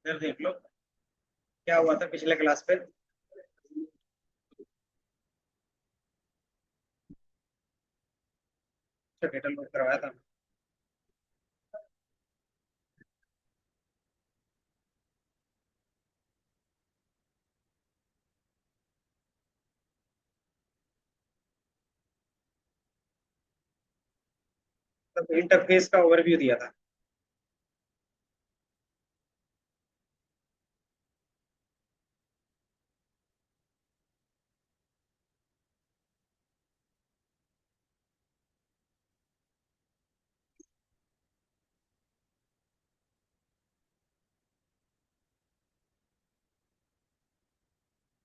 इधर देख लो क्या हुआ था पिछले क्लास पे। अच्छा डेटा लोड करवाया था। तो इंटरफेस का ओवरव्यू दिया था।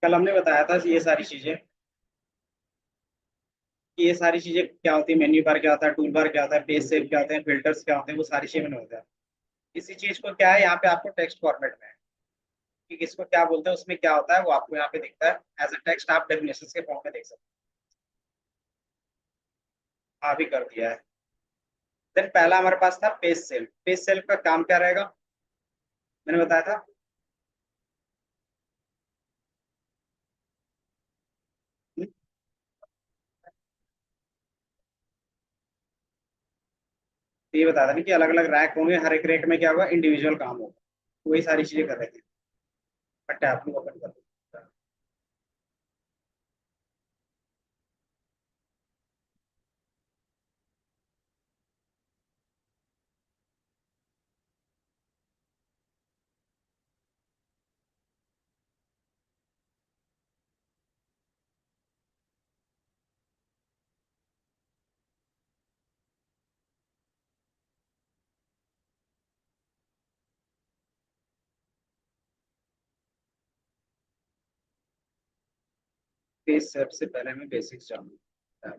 कल हमने बताया था ये सारी चीजें कि ये सारी चीजें क्या होती है, मेन्यू बार क्या होता है, टूल बार क्या होता है, पेज सेव क्या होते हैं, फिल्टर्स क्या होते हैं, वो सारी चीजें मैंने बताया। इसी चीज को क्या है यहाँ पे आपको टेक्स्ट फॉर्मेट में है कि किसको क्या बोलते हैं, उसमें क्या होता है वो आपको यहाँ पे दिखता है एज अ टेक्स्ट। आप डेफिनेशन के फॉर्म में देख सकते हैं। हाँ भी कर दिया है। देन पहला हमारे पास था पेज सेल। पेज सेल का काम क्या रहेगा, मैंने बताया था। हम्म, तो ये बताया था ना कि अलग अलग रैक होंगे, हर एक रैक में क्या होगा, इंडिविजुअल काम होगा। वही सारी चीजें कर रहे थे। टैब को ओपन कर दो। पेज सबसे पहले हमें बेसिक्स जानना है।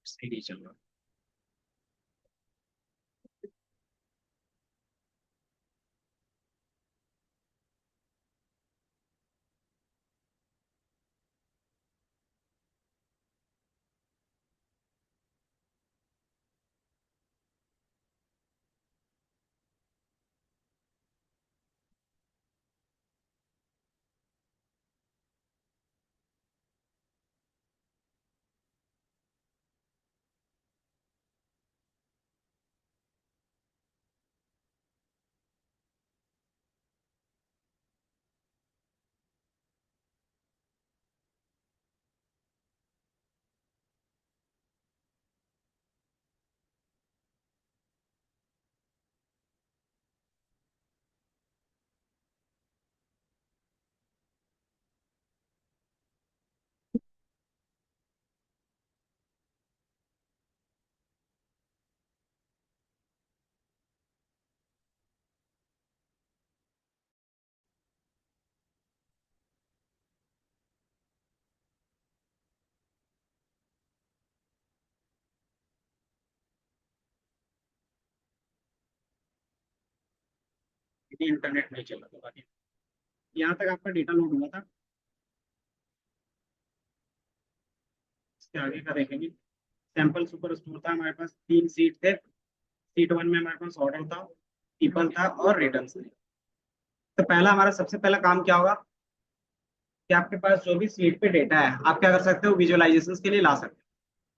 सही चल रहा है, इंटरनेट नहीं चल रहा था बाकी। यहाँ तक आपका डेटा लोड हुआ था। इसके आगे का देखेंगे। सैंपल सुपर स्टोर था, हमारे पास 3 सीट थे। सीट वन में हमारे पास ऑर्डर था, पीपल था और रिटर्न थे। तो पहला हमारा सबसे पहला काम क्या होगा कि आपके पास जो भी सीट पे डेटा है आप क्या कर सकते हो, विजुअलाइजेशन के लिए ला सकते हो।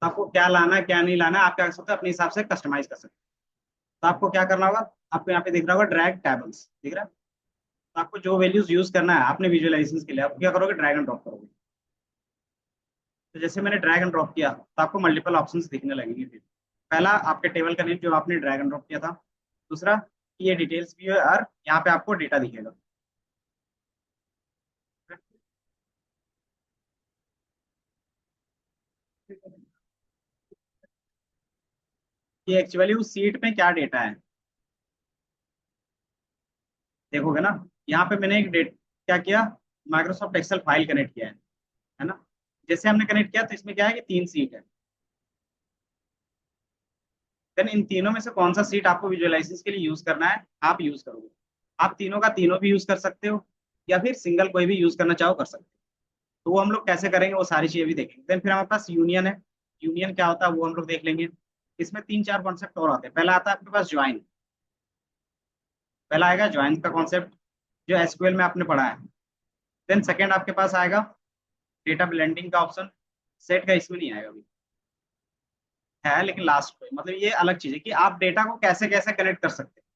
तो आपको क्या लाना है क्या नहीं लाना है आप क्या कर सकते हो, अपने हिसाब से कस्टमाइज कर सकते हो। तो आपको क्या करना होगा, आपको यहाँ पे दिख रहा होगा ड्रैग टेबल्स दिख रहा है। तो आपको जो वैल्यूज यूज करना है आपने विजुअलाइजेशन के लिए, आप क्या करोगे, ड्रैग एंड ड्रॉप करोगे। तो जैसे मैंने ड्रैग एंड ड्रॉप किया तो आपको मल्टीपल ऑप्शंस दिखने लगेंगे फिर। पहला आपके टेबल का नेम जो आपने ड्रैग एंड ड्रॉप किया था। दूसरा कि ये डिटेल्स भी है और यहाँ पे आपको डेटा दिखेगा। ये एक्चुअली उस सीट में क्या डेटा है देखोगे ना। यहाँ पे मैंने एक डेट क्या किया, माइक्रोसॉफ्ट एक्सेल फाइल कनेक्ट किया है ना। जैसे हमने कनेक्ट किया तो इसमें क्या है कि 3 सीट है। देन इन तीनों में से कौन सा सीट आपको विजुअलाइजेशन के लिए यूज करना है आप यूज करोगे। आप तीनों का तीनों भी यूज कर सकते हो या फिर सिंगल कोई भी यूज करना चाहो कर सकते हो। तो वो हम लोग कैसे करेंगे वो सारी चीजें भी देखेंगे। देन फिर हमारे पास यूनियन है। यूनियन क्या होता है वो हम लोग देख लेंगे। इसमें 3 4 कॉन्सेप्ट और आते हैं। पहला आता है आपके पास ज्वाइन। पहला आएगा ज्वाइन का कॉन्सेप्ट जो एसक्यूएल में आपने पढ़ा है। देन सेकंड आपके पास आएगा डेटा ब्लेंडिंग का ऑप्शन। सेट का इसमें नहीं आएगा अभी, है लेकिन लास्ट पे। मतलब ये अलग चीज है कि आप डेटा को कैसे कैसे कनेक्ट कर सकते हैं।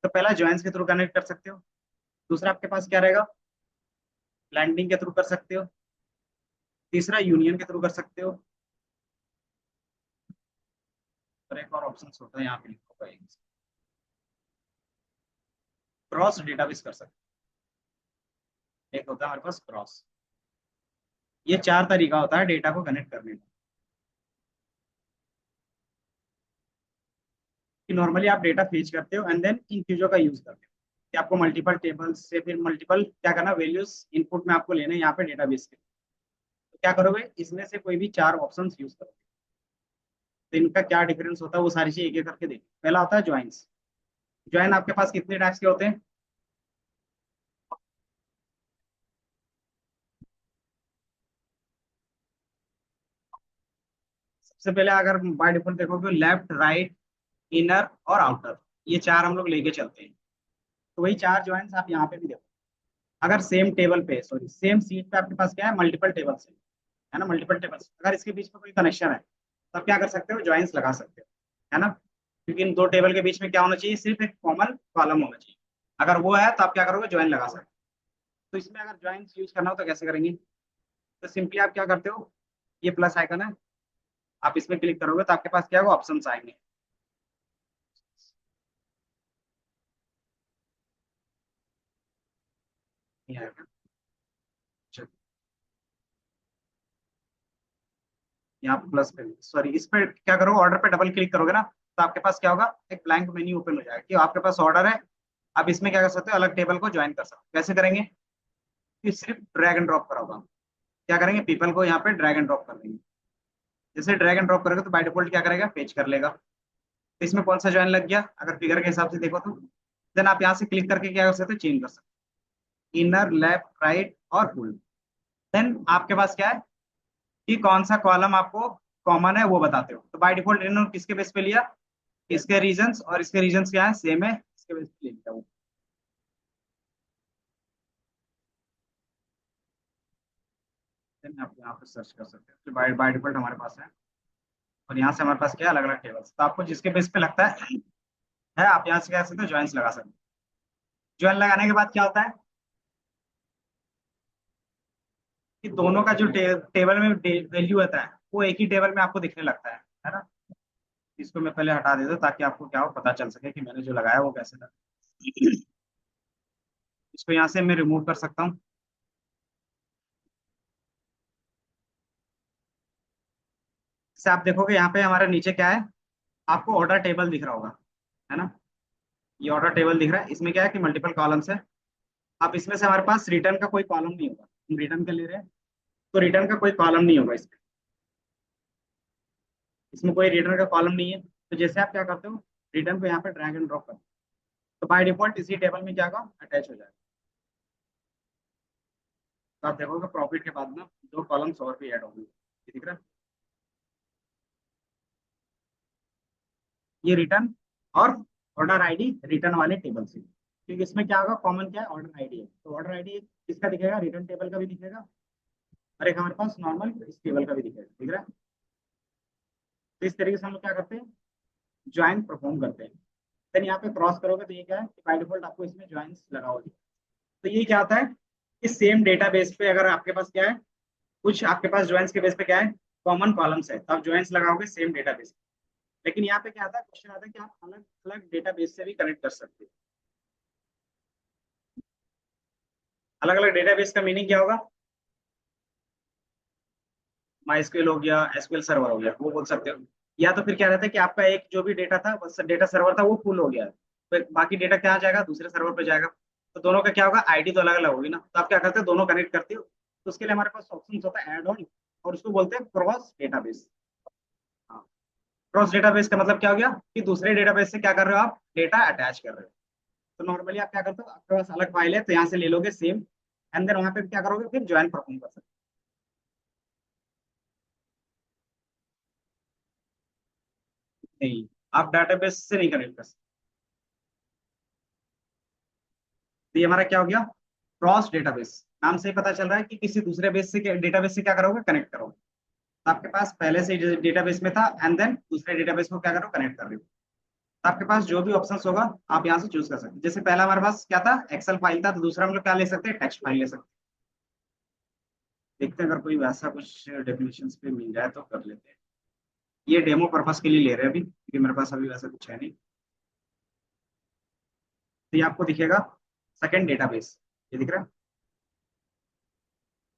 तो पहला ज्वाइंस के थ्रू कनेक्ट कर सकते हो। दूसरा आपके पास क्या रहेगा, ब्लेंडिंग के थ्रू कर सकते हो। तीसरा यूनियन के थ्रू कर सकते हो। और एक और ऑप्शन होता है यहाँ पे लिखा हुआ है, क्रॉस डेटाबेस कर सकते हैं। एक होता है हमारे पास क्रॉस। ये 4 तरीका होता है डेटा को कनेक्ट करने का। कि नॉर्मली आप डेटा फेच करते हो एंड देन इन चीजों का यूज करते हो कि आपको मल्टीपल टेबल्स से फिर मल्टीपल क्या करना, वैल्यूज इनपुट में आपको लेने यहाँ पे डेटाबेस के। तो क्या करोगे, इसमें से कोई भी 4 ऑप्शन यूज करोगे। तो इनका क्या डिफरेंस होता है वो सारी चीज एक एक करके देखो। पहला होता है ज्वाइंस। ज्वाइन आपके पास कितने टाइप्स के होते हैं। सबसे पहले अगर बाय डिफॉल्ट देखोगे लेफ्ट राइट इनर और आउटर, ये 4 हम लोग लेके चलते हैं। तो वही 4 ज्वाइंस आप यहाँ पे भी देखो। अगर सेम टेबल पे सॉरी सेम सीट पे आपके पास क्या है, मल्टीपल टेबल्स है ना। मल्टीपल टेबल्स अगर इसके बीच में कोई कनेक्शन है तब क्या कर सकते हो, ज्वाइंस लगा सकते हो, है ना। क्योंकि इन 2 टेबल के बीच में क्या होना चाहिए, सिर्फ एक कॉमन कॉलम होना चाहिए। अगर वो है तो आप क्या करोगे, ज्वाइन लगा सकते हो। तो इसमें अगर ज्वाइंस यूज करना हो तो कैसे करेंगे। तो सिंपली आप क्या करते हो, ये प्लस आइकन है, आप इसमें क्लिक करोगे तो आपके पास क्या होगा, ऑप्शन आएंगे। ये आएगा। चलो, यहाँ पे प्लस पे सॉरी इस पे क्या करोगे, ऑर्डर पे डबल क्लिक करोगे ना तो आपके पास क्या होगा, एक ब्लैंक मेन्यू ओपन हो जाएगा कि आपके पास ऑर्डर है। आप इसमें क्या कर सकते हो, अलग टेबल को ज्वाइन कर सकते हो। कैसे करेंगे, कि सिर्फ ड्रैग एंड ड्रॉप करा होगा। क्या करेंगे, पीपल को यहाँ पे ड्रैग एंड ड्रॉप कर देंगे। जैसे ड्रैग एंड ड्रॉप करोगे तो बाय डिफॉल्ट क्या करेगा, पेज कर लेगा। तो इसमें कौन सा ज्वाइन लग गया, अगर फिगर के हिसाब से देखो तो। देन आप यहाँ से क्लिक करके क्या कर सकते हो, चेंज कर सकते हो इनर लेफ्ट राइट और फुल। देन आपके पास क्या है कि कौन सा कॉलम आपको कॉमन है वो बताते हो। तो बाय डिफॉल्ट इन्होंने किसके बेस पे लिया, इसके रीजंस, और इसके रीजंस क्या है, सेम है, इसके बेस पे ले लिया वो। Then आप यहाँ पे सर्च कर सकते हो, बाय बाय डिफॉल्ट हमारे पास है। और यहाँ से हमारे पास क्या है, अलग अलग टेबल्स। तो आपको जिसके बेस पे लगता है आप यहाँ से क्या कर सकते हो, ज्वाइंस लगा सकते हो। ज्वाइन लगाने के बाद क्या होता है कि दोनों का जो टेबल में वैल्यू आता है वो एक ही टेबल में आपको दिखने लगता है ना। इसको मैं पहले हटा देता हूँ ताकि आपको क्या हो, पता चल सके कि मैंने जो लगाया वो कैसे लगा। इसको यहाँ से मैं रिमूव कर सकता हूँ। जैसे आप देखोगे यहाँ पे हमारे नीचे क्या है, आपको ऑर्डर टेबल दिख रहा होगा, है ना। ये ऑर्डर टेबल दिख रहा है, इसमें क्या है कि मल्टीपल कॉलम्स है। अब इसमें से हमारे पास रिटर्न का कोई कॉलम नहीं होगा, हम रिटर्न का ले रहे हैं तो रिटर्न का कोई कॉलम नहीं होगा इसमें। इसमें कोई रिटर्न का कॉलम नहीं है। तो जैसे आप क्या करते हो, रिटर्न को यहाँ पे ड्रैग एंड ड्रॉप करते हो तो बाय डिफॉल्ट इसी टेबल में क्या होगा, अटैच हो जाएगा। तो आप देखोगे प्रॉफिट के बाद ना 2 कॉलम्स और भी ऐड होंगे, ये दिख रहा है। ये रिटर्न और ऑर्डर आईडी रिटर्न वाले टेबल से, क्योंकि इसमें क्या होगा, कॉमन क्या है, ऑर्डर आईडी है। तो ऑर्डर आईडी किसका दिखेगा, रिटर्न टेबल का भी दिखेगा और एक हमारे पास नॉर्मल इस टेबल का भी दिखेगा, दिख रहा है। तो इस तरीके से हम लोग क्या करते हैं, ज्वाइन परफॉर्म करते हैं। देन यहाँ पे क्रॉस करोगे तो ये क्या है, बाय डिफॉल्ट आपको इसमें ज्वाइंस लगा होगा। तो ये क्या होता है, इस सेम डेटाबेस पे अगर आपके पास क्या है, कुछ आपके पास ज्वाइंस के बेस पे क्या है, कॉमन कॉलम्स है, तो आप ज्वाइंस लगाओगे सेम डेटाबेस। लेकिन यहाँ पे क्या आता है, क्वेश्चन आता है कि आप अलग अलग डेटाबेस से भी कनेक्ट कर सकते हो। अलग अलग डेटाबेस का मीनिंग क्या होगा? माइस्क्यूएल हो गया, एसक्यूएल सर्वर हो गया, वो बोल सकते हो। या तो फिर क्या रहता है कि आपका एक जो भी डेटा था, बस डेटा सर्वर था, वो फुल हो गया, फिर बाकी डेटा क्या जाएगा, दूसरे सर्वर पे जाएगा। तो दोनों का क्या होगा, आईडी तो अलग अलग होगी ना, तो आप क्या करते हो, दोनों कनेक्ट करते हो। तो उसके लिए हमारे पास ऑप्शन होता है ऐड ऑन, और उसको बोलते हैं क्रॉस डेटाबेस। हाँ, क्रॉस डेटाबेस का मतलब क्या हो गया कि दूसरे डेटाबेस से क्या कर रहे हो, आप डेटा अटैच कर रहे हो। तो नॉर्मली आप क्या करते हो, आपके पास अलग फाइल है तो यहाँ से ले लोगे सेम, एंड देन वहां पे क्या करोगे, फिर ज्वाइन परफॉर्म कर सकते हो। नहीं, आप डाटाबेस से नहीं कनेक्ट कर सकते। तो ये हमारा क्या हो गया, क्रॉस डेटाबेस। नाम से ही पता चल रहा है कि किसी दूसरे बेस से, डेटाबेस से क्या करोगे, कनेक्ट करोगे। तो आपके पास पहले से डेटाबेस में था, एंड देन दूसरे डेटाबेस को क्या करो, कनेक्ट कर रहे हो। तो आपके पास जो भी ऑप्शंस होगा, आप यहाँ से चूज कर सकते हैं। जैसे पहला हमारे पास क्या था, एक्सेल फाइल था, तो दूसरा हम लोग क्या ले सकते हैं, टेक्स्ट फाइल ले सकते हैं। देखते हैं अगर कोई वैसा कुछ डेफिनेशन पे मिल जाए तो कर लेते हैं। ये डेमो पर्पस के लिए ले रहे हैं अभी, क्योंकि मेरे पास अभी वैसा कुछ है नहीं। तो ये आपको दिखेगा सेकंड डेटाबेस, ये दिख रहा है।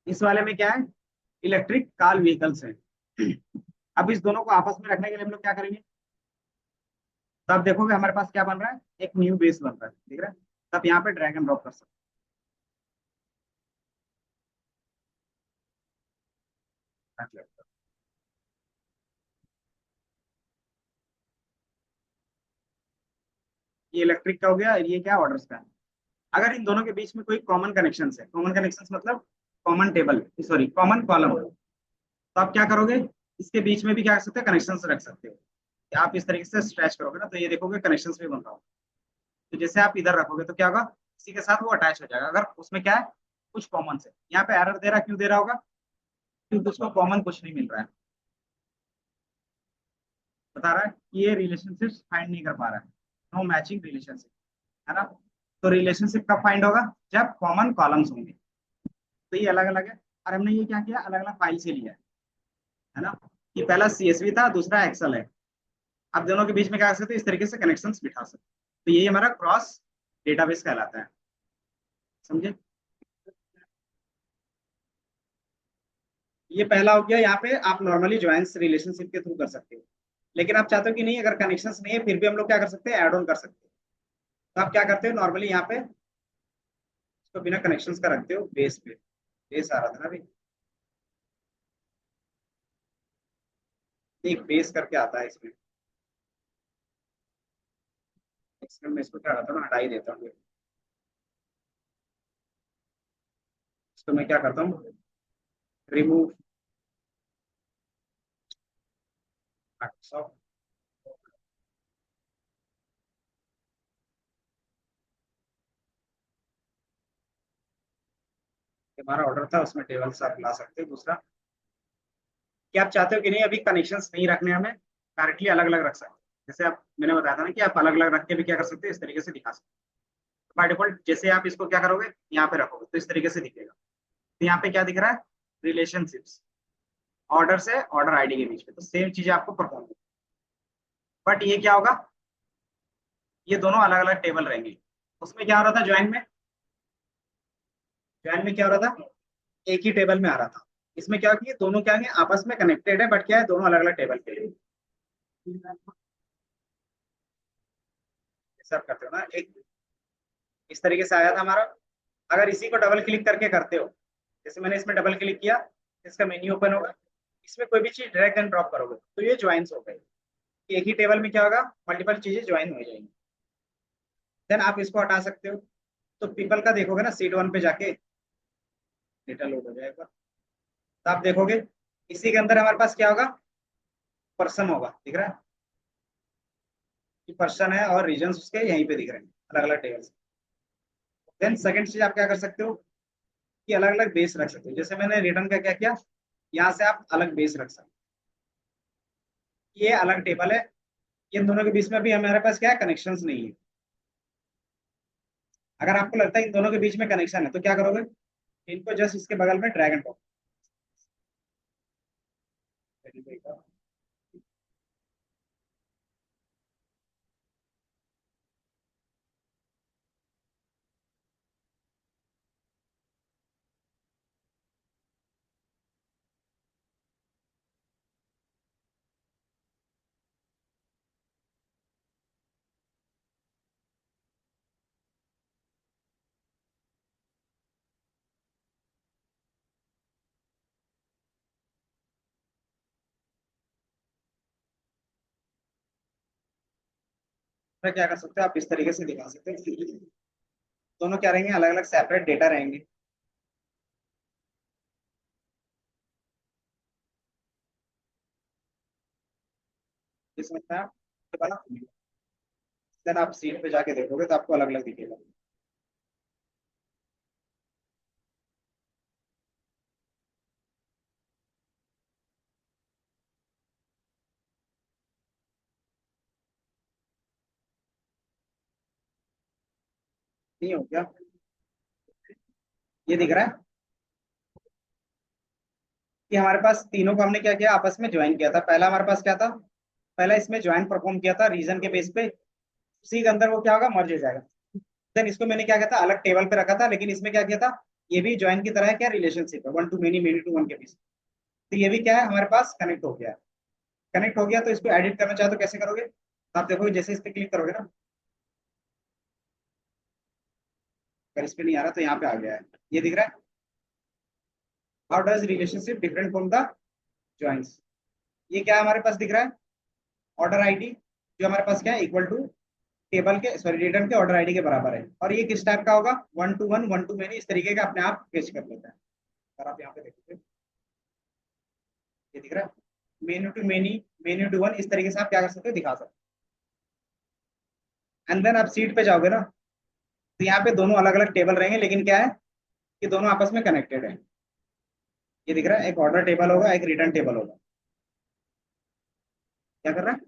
इस वाले में क्या है, इलेक्ट्रिक कार व्हीकल्स है। अब इस दोनों को आपस में रखने के लिए हम लोग क्या करेंगे, तो आप देखोगे हमारे पास क्या बन रहा है, एक न्यू बेस बन रहा है, दिख रहा है। तो आप यहाँ पे ड्रैग एंड ड्रॉप कर सकते हैं। ये इलेक्ट्रिक का हो गया, ये क्या ऑर्डर्स का है। अगर इन दोनों के बीच में कोई कॉमन कनेक्शन है, कॉमन कनेक्शन मतलब common table, sorry common column, तो आप क्या करोगे, इसके बीच में भी क्या कर सकते हैं, कनेक्शन रख सकते हो। कि आप इस तरीके से स्ट्रेच करोगे ना, तो ये देखोगे कनेक्शन भी बन रहा हो। तो जैसे आप इधर रखोगे तो क्या होगा, इसी के साथ वो अटैच हो जाएगा, अगर उसमें क्या है, कुछ कॉमन से। यहाँ पे एरर दे रहा, क्यों दे रहा होगा, क्योंकि उसको कॉमन कुछ नहीं मिल रहा है। बता रहा है कि ये रिलेशनशिप फाइंड नहीं कर पा रहा है, नो मैचिंग रिलेशनशिप, है ना। तो रिलेशनशिप कब फाइंड होगा, जब कॉमन कॉलम्स होंगे। तो ये अलग अलग है, और हमने ये क्या किया, अलग अलग फाइल से लिया है ना। ये पहला सीएसवी था, दूसरा एक्सेल है। आप दोनों के बीच में क्या कर सकते हैं, इस तरीके से कनेक्शन बिठा सकते हैं। तो यही हमारा क्रॉस डेटाबेस कहलाता है, समझे। ये पहला हो गया, यहाँ पे आप नॉर्मली ज्वाइंस रिलेशनशिप के थ्रू कर सकते हो। लेकिन आप चाहते हो कि नहीं, अगर कनेक्शंस नहीं है फिर भी हम लोग क्या कर सकते हैं, ऐड ऑन कर सकते हैं। तो आप क्या करते हो, नॉर्मली यहाँ पे इसको बिना कनेक्शंस का रखते हो बेस पे। बेस आ रहा था ना अभी, एक बेस करके आता है इसमें। इसमें मैं इसको क्या करता हूँ, हटा ही देता हूँ। इसको मैं क्या करता हूँ, रिमूव माइक्रोसॉफ्ट। हमारा ऑर्डर था, उसमें टेबल से आप ला सकते हो। दूसरा, क्या आप चाहते हो कि नहीं, अभी कनेक्शंस नहीं रखने, हमें डायरेक्टली अलग अलग रख सकते हैं। जैसे आप, मैंने बताया था ना कि आप अलग अलग रख के भी क्या कर सकते हैं, इस तरीके से दिखा सकते हैं। बाय डिफॉल्ट जैसे आप इसको क्या करोगे, यहाँ पे रखोगे तो इस तरीके से दिखेगा। तो यहाँ पे क्या दिख रहा है, रिलेशनशिप्स, ऑर्डर से ऑर्डर आईडी के बीच में, तो सेम चीजें आपको परफॉर्म। बट ये क्या होगा, ये दोनों अलग अलग टेबल रहेंगे। उसमें क्या हो रहा था, ज्वाइन में, ज्वाइन में क्या हो रहा था, एक ही टेबल में आ रहा था। इसमें क्या कि दोनों क्या है, आपस में कनेक्टेड है, बट क्या है, दोनों अलग अलग टेबल के लिए। सब करते हो ना, एक इस तरीके से आया था हमारा। अगर इसी को डबल क्लिक करके करते हो, जैसे मैंने इसमें डबल क्लिक किया, इसका मेन्यू ओपन होगा, इसमें कोई भी चीज ड्रैग एंड ड्रॉप करोगे तो ये ज्वाइंस हो गई। एक ही टेबल में क्या होगा, मल्टीपल चीजें ज्वाइन हो जाएंगी। देन आप इसको हटा सकते हो। तो पीपल का देखोगे ना, सीट वन पे जाके डेटा लोड हो जाएगा, तो आप देखोगे इसी के अंदर हमारे पास क्या होगा, पर्सन होगा, दिख रहा है कि पर्सन है, और रीजन उसके यहीं पे दिख रहे हैं, अलग अलग टेबल्स। देन सेकंड चीज आप क्या कर सकते हो, कि अलग अलग बेस रख सकते हो। जैसे मैंने रिटर्न का क्या किया, यहाँ से आप अलग बेस रख सकते हो। ये अलग टेबल है, इन दोनों के बीच में भी हमारे पास क्या है, कनेक्शंस नहीं है। अगर आपको लगता है इन दोनों के बीच में कनेक्शन है, तो क्या करोगे, इनको जस्ट इसके बगल में ड्रैग एंड ड्रॉप, तो क्या कर सकते हो आप, इस तरीके से दिखा सकते हैं। दोनों क्या रहेंगे, अलग अलग सेपरेट डेटा रहेंगे। इसमें आप देन आप सीट पे जाके देखोगे तो आपको अलग अलग दिखेगा। नहीं हो गया, ये दिख रहा है कि हमारे पास तीनों को हमने क्या किया, आपस में ज्वाइन किया था। पहला हमारे पास क्या था, पहला इसमें ज्वाइन परफॉर्म किया था रीजन के बेस पे। उसी के अंदर वो क्या होगा, मर्ज हो जाएगा। देन इसको मैंने क्या किया था, अलग टेबल पे रखा था, लेकिन इसमें क्या किया था, ये भी ज्वाइन की तरह है, क्या रिलेशनशिप है, one to many, many to one के बीच। तो ये भी क्या है हमारे पास, कनेक्ट हो गया है। कनेक्ट हो गया तो इसको एडिट करना चाहे तो कैसे करोगे, आप देखोगे जैसे इस पे क्लिक करोगे ना, अगर इस पे नहीं आ रहा तो यहाँ पे आ गया है, ये दिख रहा है। How does relationship different from the joins. ये क्या हमारे पास दिख रहा है, ऑर्डर आईडी, जो हमारे पास क्या है, इक्वल टू टेबल के, सॉरी, रिटर्न के ऑर्डर आईडी के बराबर है। और ये किस टाइप का होगा, वन टू मेनी, इस तरीके का अपने आप पेश कर लेता है। अगर आप यहाँ पे देखोगे, ये दिख रहा है, many to many, many to one, इस तरीके से आप क्या कर सकते हो, दिखा सकते हो। एंड देन आप सीट पे जाओगे ना, तो यहाँ पे दोनों अलग अलग टेबल रहेंगे, लेकिन क्या है कि दोनों आपस में कनेक्टेड है। ये दिख रहा है, एक ऑर्डर टेबल होगा, एक रिटर्न टेबल होगा। क्या कर रहा है,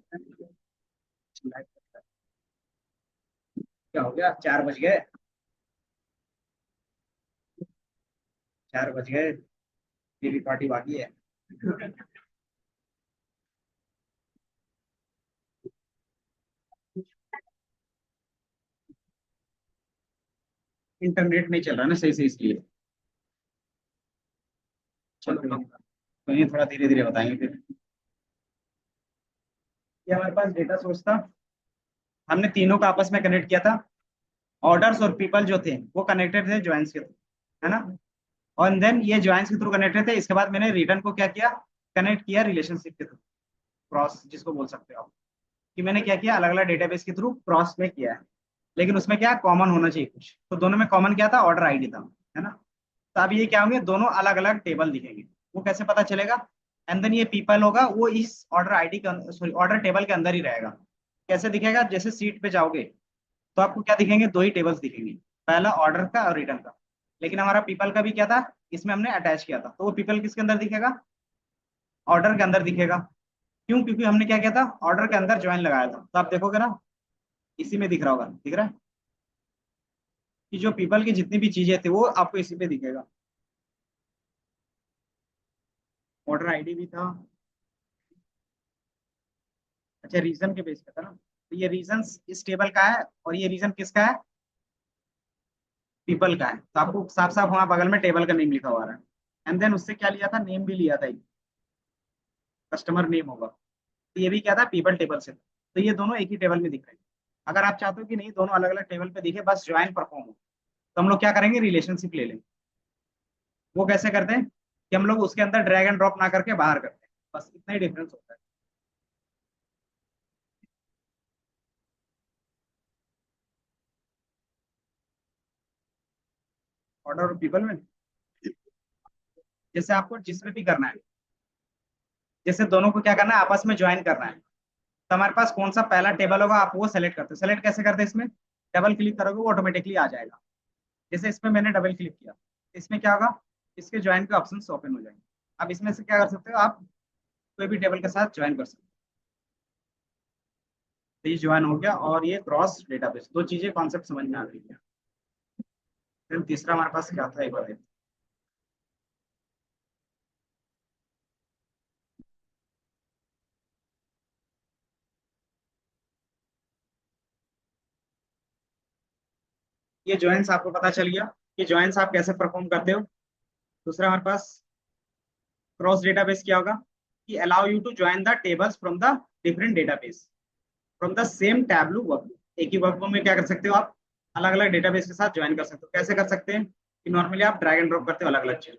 क्या हो गया, 4 बज गए, 4 बज गए, ये भी पार्टी बाकी है। इंटरनेट नहीं चल रहा ना सही से, इसलिए। चलो तो ये थोड़ा धीरे धीरे बताएंगे फिर। ये हमारे पास डेटा सोर्स था, हमने तीनों को आपस में कनेक्ट किया था। ऑर्डर्स और पीपल जो थे वो कनेक्टेड थे ज्वाइंस के थ्रू, है ना। और देन ये ज्वाइंस के थ्रू कनेक्टेड थे, इसके बाद मैंने रिटर्न को क्या किया, कनेक्ट किया रिलेशनशिप के थ्रू, क्रॉस जिसको बोल सकते हो आप, कि मैंने क्या किया, अलग अलग डेटाबेस के थ्रू क्रॉस में किया है। लेकिन उसमें क्या कॉमन होना चाहिए कुछ, तो दोनों में कॉमन क्या था, ऑर्डर आईडी था, है ना। तो अब ये क्या होंगे, दोनों अलग अलग टेबल दिखेंगे। वो कैसे पता चलेगा, एंड देन ये पीपल होगा, वो इस ऑर्डर आईडी का, सॉरी, ऑर्डर टेबल के अंदर ही रहेगा। कैसे दिखेगा, जैसे सीट पे जाओगे तो आपको क्या दिखेंगे, दो ही टेबल्स दिखेंगे, पहला ऑर्डर का और रिटर्न का। लेकिन हमारा पीपल का भी क्या था, इसमें हमने अटैच किया था, तो वो पीपल किसके अंदर दिखेगा, ऑर्डर के अंदर दिखेगा। क्यों, क्योंकि हमने क्या किया था, ऑर्डर के अंदर ज्वाइन लगाया था। तो आप देखोगे ना, इसी में दिख रहा होगा, दिख रहा है कि जो पीपल की जितनी भी चीजें थी वो आपको इसी पे दिखेगा। ऑर्डर आईडी भी था। अच्छा, रीजन के बेस पे था ना, तो ये रीजन इस टेबल का है, और ये रीजन किसका है, पीपल का है। तो आपको साफ साफ वहां बगल में टेबल का नेम लिखा हुआ है। एंड देन उससे क्या लिया था, नेम भी लिया था, कस्टमर नेम होगा। तो ये भी क्या था, पीपल टेबल से था। तो ये दोनों एक ही टेबल में दिख रहे हैं। अगर आप चाहते हो कि नहीं दोनों अलग अलग टेबल पे दिखे, बस ज्वाइन परफॉर्म हो, तो हम लोग क्या करेंगे, रिलेशनशिप ले लेंगे। वो कैसे करते हैं कि हम लोग उसके अंदर ड्रैग एंड ड्रॉप ना करके बाहर करते हैं, बस इतना ही डिफरेंस होता है ऑर्डर और पीपल में। जैसे आपको जिसमें भी करना है, जैसे दोनों को क्या करना है, आपस में ज्वाइन करना है, तो हमारे पास कौन सा पहला टेबल होगा, आप वो सेलेक्ट करते हो। सेलेक्ट कैसे करते हैं, इसमें डबल क्लिक करोगे वो ऑटोमेटिकली आ जाएगा। जैसे इसमें मैंने डबल क्लिक किया, इसमें क्या होगा, इसके ज्वाइन के ऑप्शन ओपन हो जाएंगे। अब इसमें से क्या कर सकते हो आप, कोई भी टेबल के साथ ज्वाइन कर सकते हो। तो ये ज्वाइन हो गया, और ये क्रॉस डेटाबेस, दो चीजें कॉन्सेप्ट समझ में आ गई है। फिर तीसरा हमारे पास क्या था, एक बार ये ज्वाइंस आपको पता चल गया कि ज्वाइंस आप कैसे परफॉर्म करते हो। दूसरा हमारे पास क्रॉस डेटाबेस क्या होगा कि allow you to join the tables from the different database from the same Tableau workbook. एक ही वर्कबुक में क्या कर सकते हो आप, अलग अलग डेटाबेस के साथ ज्वाइन कर सकते हो। कैसे कर सकते हैं कि नॉर्मली आप ड्रैग एंड ड्रॉप करते हो अलग अलग चीजों।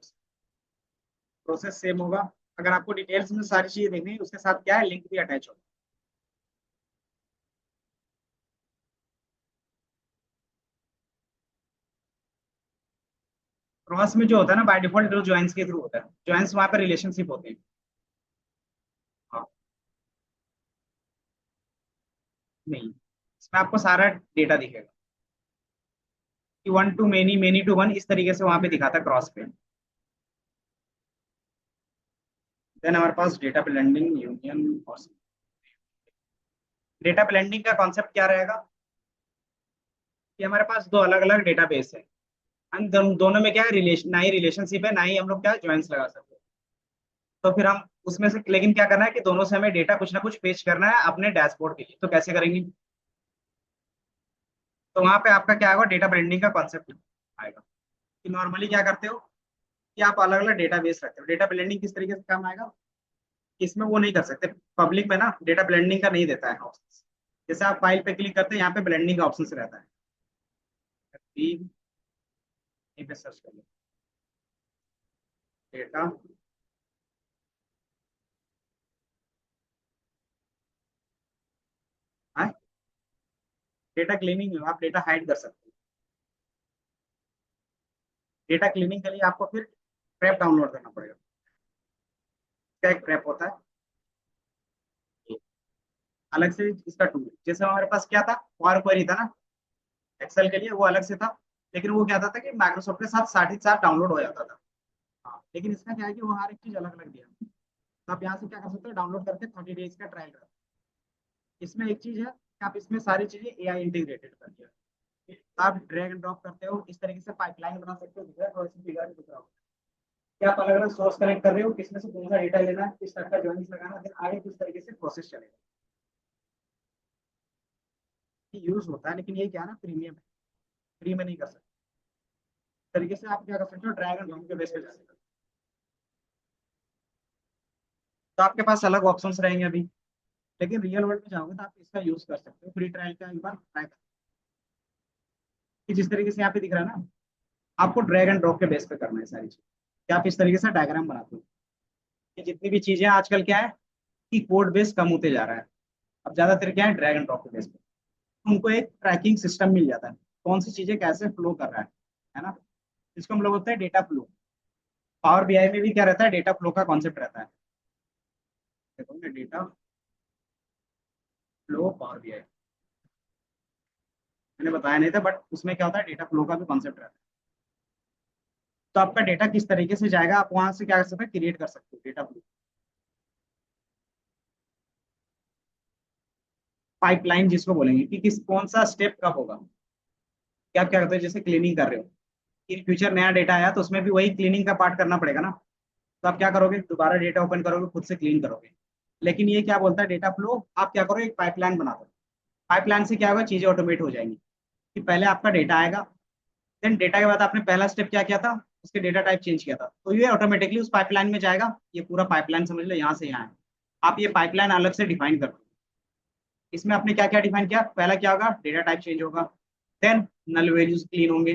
प्रोसेस सेम होगा। अगर आपको डिटेल्स में सारी चीजें देखनी है उसके साथ क्या है, लिंक भी अटैच होगा। क्रॉस में जो होता है ना, बाय डिफॉल्ट जो ज्वाइंस के थ्रू होता है, ज्वाइंस वहां पर रिलेशनशिप होते हैं। हाँ, नहीं, इसमें आपको सारा डेटा दिखेगा कि one to many, many to one, इस तरीके से वहां पे दिखाता है क्रॉस पे। देन हमारे पास डेटा ब्लेंडिंग, यूनियन और डेटा ब्लेंडिंग का कॉन्सेप्ट क्या रहेगा कि हमारे पास दो अलग अलग डेटाबेस है, हम दोनों में क्या है, रिलेशन ना ही रिलेशनशिप है, ना ही हम लोग क्या ज्वाइंस लगा सकते हैं। तो फिर हम उसमें से लेकिन क्या करना है कि दोनों से हमें डेटा कुछ ना कुछ पेश करना है अपने डैशबोर्ड के लिए। तो कैसे करेंगे, तो वहां पे आपका क्या होगा, डेटा ब्लेंडिंग का कॉन्सेप्ट आएगा कि नॉर्मली क्या करते हो कि आप अलग अलग डेटाबेस रखते हो। डेटा ब्लेंडिंग किस तरीके से काम आएगा, इसमें वो नहीं कर सकते पब्लिक में ना, डेटा ब्लेंडिंग का नहीं देता है ऑप्शन। जैसे आप फाइल पे क्लिक करते हैं, यहाँ पे ब्लेंडिंग का ऑप्शन रहता है, यहीं पे सर्च करिए डेटा। हाँ, डेटा क्लीनिंग में आप डेटा हाइड कर सकते हो। डेटा क्लीनिंग के लिए आपको फिर ट्रैप डाउनलोड करना पड़ेगा। क्या एक ट्रैप होता है, अलग से इसका टूल। जैसे हमारे पास क्या था, पावर क्वेरी था ना, एक्सेल के लिए वो अलग से था, लेकिन वो क्या था कि माइक्रोसॉफ्ट के साथ साथ ही साथ डाउनलोड हो जाता था। हाँ, लेकिन इसका क्या है कि वो हर एक चीज अलग अलग दिया। तो आप यहाँ से क्या कर सकते हो, डाउनलोड करके 30 डेज का ट्रायल कर। इसमें एक चीज है कि आप इसमें सारी चीजें एआई इंटीग्रेटेड कर दिया। आप ड्रैग एंड ड्रॉप करते हो, इस तरीके से पाइपलाइन बना सकते हो, दिख रहा है, थोड़ी सी फिगर दिख रहा हो कि आप अलग अलग सोर्स कनेक्ट कर रहे हो, किसमें से कौन सा डेटा लेना है, किस तरह का जॉइंस लगाना है, फिर आगे किस तरीके से प्रोसेस चलेगा। यूज होता है, लेकिन ये क्या है ना, प्रीमियम है, फ्री में नहीं कर सकते। इस तरीके से आप क्या कर सकते हो, ड्रैग एंड ड्रॉप के बेस पे जा सकते हो। तो आपके पास अलग ऑप्शंस रहेंगे अभी, लेकिन रियल वर्ल्ड में जाओगे तो आप इसका यूज कर सकते हो। फ्री ट्रायल का एक बार ट्राई कर, कि जिस तरीके से यहाँ पे दिख रहा है ना, आपको ड्रैग एंड ड्रॉप के बेस पे करना है सारी चीज। कि आप इस तरीके से डायग्राम बनाते हो कि जितनी भी चीजें आजकल क्या है कि कोड बेस कम होते जा रहा है, अब ज्यादातर क्या है ड्रैग एंड ड्रॉप के बेस पे। उनको एक ट्रैकिंग सिस्टम मिल जाता है, कौन सी चीजें कैसे फ्लो कर रहा है ना। इसको हम लोग होता है डेटा फ्लो। पावर बीआई में भी क्या रहता है, डेटा फ्लो का कॉन्सेप्ट रहता है। देखो ना, डेटा फ्लो पावर बीआई मैंने बताया नहीं था, बट उसमें क्या होता है, डेटा फ्लो का भी कॉन्सेप्ट रहता है। तो आपका डेटा किस तरीके से जाएगा, आप वहां से क्या कर सकते हैं, क्रिएट कर सकते हो डेटा फ्लो। पाइपलाइन जिसको बोलेंगे कि किस कौन सा स्टेप कब होगा, कि आप क्या करते हो, जैसे क्लीनिंग कर रहे हो, इन फ्यूचर नया डेटा आया तो उसमें भी वही क्लीनिंग का पार्ट करना पड़ेगा ना। तो आप क्या करोगे, दोबारा डेटा ओपन करोगे, खुद से क्लीन करोगे। लेकिन ये क्या बोलता है डेटा फ्लो, आप क्या करो, एक पाइपलाइन बना दो। पाइपलाइन से क्या होगा, चीजें ऑटोमेट हो जाएंगी। कि पहले आपका डेटा आएगा, देन डेटा के बाद आपने पहला स्टेप क्या किया था, उसके डेटा टाइप चेंज किया था, तो ये ऑटोमेटिकली उस पाइपलाइन में जाएगा। ये पूरा पाइपलाइन समझ लो, यहाँ से यहाँ है। आप ये पाइपलाइन अलग से डिफाइन कर दो। इसमें आपने क्या क्या डिफाइन किया, पहला क्या होगा, डेटा टाइप चेंज होगा, देन नल वैल्यूज क्लीन होंगे,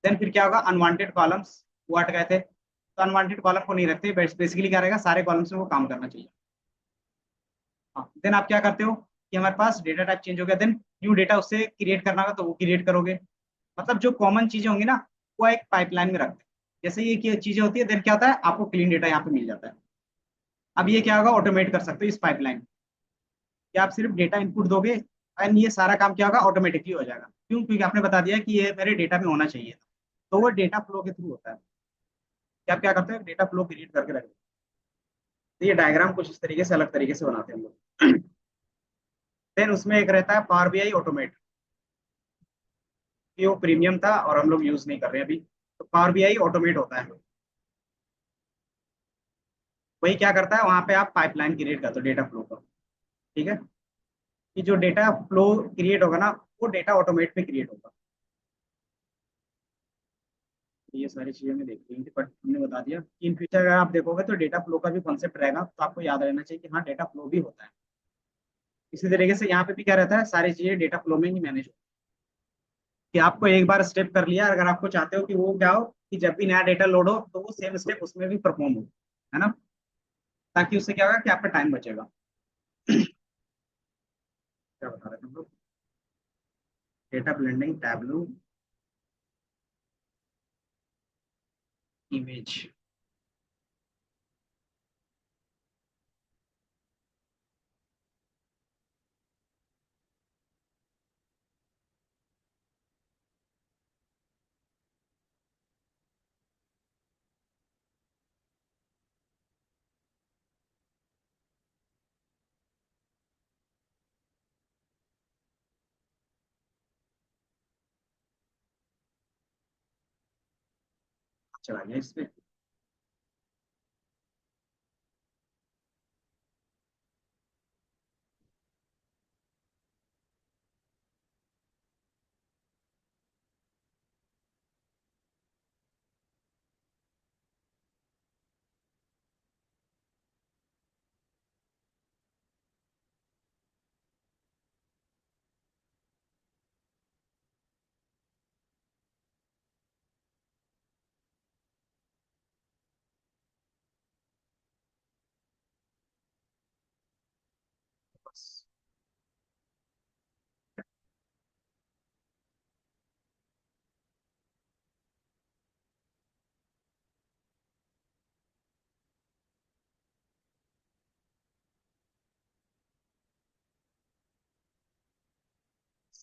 देन फिर क्या होगा, अनवांटेड कॉलम्स वो हट गए थे, तो अनवांटेड कॉलम को नहीं रखते। बेसिकली क्या रहेगा, सारे कॉलम्स में वो काम करना चाहिए। हाँ, देन आप क्या करते हो कि हमारे पास डेटा टाइप चेंज हो गया, देन न्यू डेटा उससे क्रिएट करना होगा तो वो क्रिएट करोगे। मतलब जो कॉमन चीजें होंगी ना, वो एक पाइपलाइन में रखते हैं। जैसे ये चीजें होती है, देन क्या होता है, आपको क्लीन डेटा यहाँ पे मिल जाता है। अब ये क्या होगा, ऑटोमेट कर सकते हो इस पाइपलाइन, कि आप सिर्फ डेटा इनपुट दोगे एंड ये सारा काम क्या होगा, ऑटोमेटिकली हो जाएगा। क्यों, क्योंकि आपने बता दिया कि ये मेरे डेटा में होना चाहिए। तो वो डेटा फ्लो के थ्रू होता है कि आप क्या करते हैं, डेटा फ्लो क्रिएट करके रखते हैं। तो ये डायग्राम कुछ इस तरीके से, अलग तरीके से बनाते हैं हम लोग। देन उसमें एक रहता है पावर बीआई ऑटोमेट, कि वो प्रीमियम था और हम लोग यूज नहीं कर रहे हैं अभी। तो पावर बीआई ऑटोमेट होता है, वही क्या करता है, वहां पे आप पाइपलाइन क्रिएट करते हो डेटा फ्लो का। ठीक है, कि जो डेटा फ्लो क्रिएट होगा ना, वो डेटा ऑटोमेट पे क्रिएट होगा। ये सारी चीजें हमें देखनी थी, बट हमने बता दिया। इन फ्यूचर अगर आप देखोगे तो डेटा फ्लो का भी कॉन्सेप्ट रहेगा, तो आपको याद रहना चाहिए कि हाँ डेटा फ्लो भी होता है। इसी तरीके से यहाँ पे भी क्या रहता है, सारी चीजें डेटा फ्लो में ही मैनेज हो, कि आपको एक बार स्टेप कर लिया, अगर आपको चाहते हो कि वो क्या हो, कि जब भी नया डेटा लोड हो तो वो सेम स्टेप उसमें भी परफॉर्म हो, है ना। ताकि उससे क्या होगा कि आपका टाइम बचेगा। क्या बता रहे थे हम लोग, डेटा ब्लेंडिंग, टैबलू, इमेज। चला गया इसमें। बस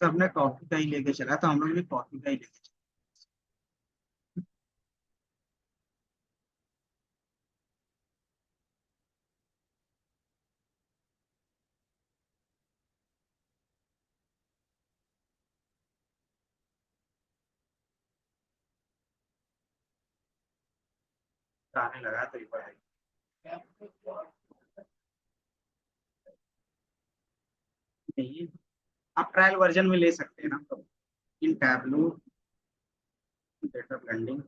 सबने कॉफी का ही लेके चला, तो हम लोग भी कॉफी का ही लेके चला। गाने लगा तो ये पढ़ाई नहीं। आप ट्रायल वर्जन में ले सकते हैं ना, तो इन टैबलू, डेटा ब्लेंडिंग।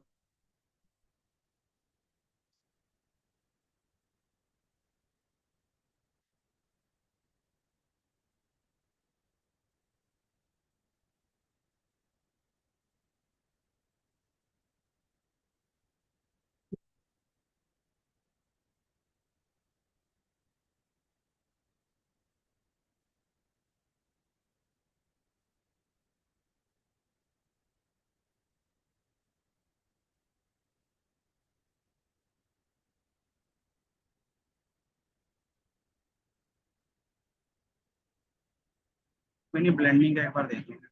मैंने ब्लेंडिंग का एक बार देख लिया।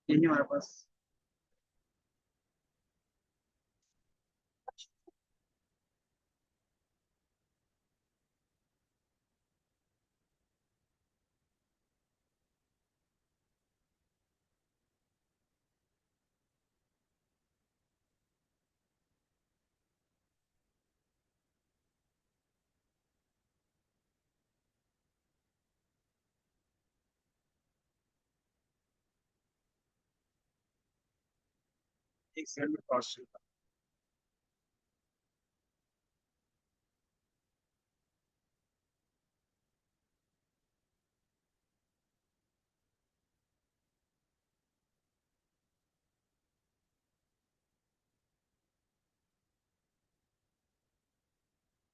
ये नहीं हमारे पास। एक सेल में क्रॉस चेक।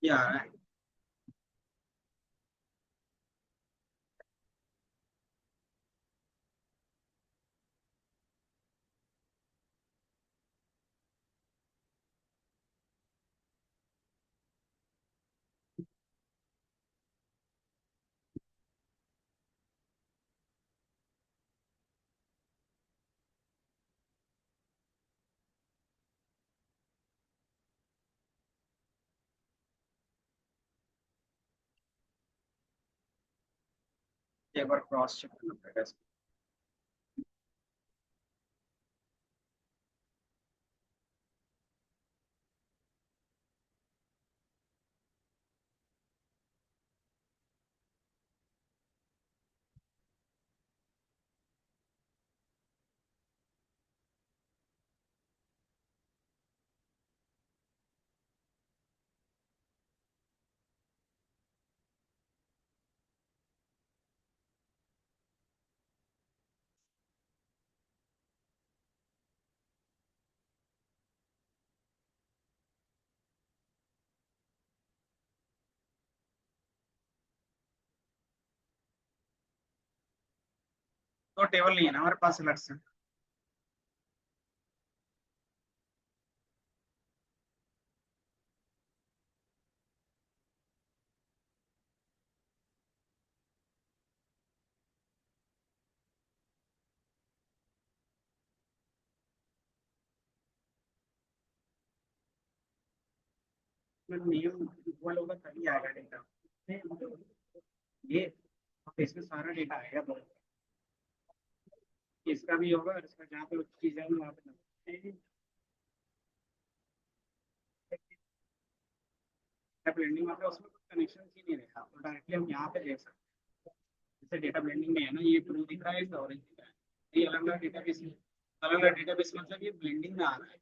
ये आ रहा है। एक बार क्रॉस चेक करना पड़ेगा इसको। तो टेबल नहीं है ना हमारे पास अलग से। नियम इक्वल होगा तभी आएगा डेटा। ये इसमें सारा डेटा आएगा तो इसका भी होगा और इसका जहाँ पे चीज है वहाँ पे ब्लेंडिंग मतलब उसमें कुछ कनेक्शन ही नहीं रहेगा तो डायरेक्टली हम यहाँ पे देख सकते हैं। जैसे डेटा ब्लेंडिंग में है ना ये ब्लू दिख रहा है इसका ऑरेंज दिख रहा है, ये अलग अलग डेटाबेस में अलग अलग डेटाबेस मतलब ये ब्लेंडिंग में आ रहा है।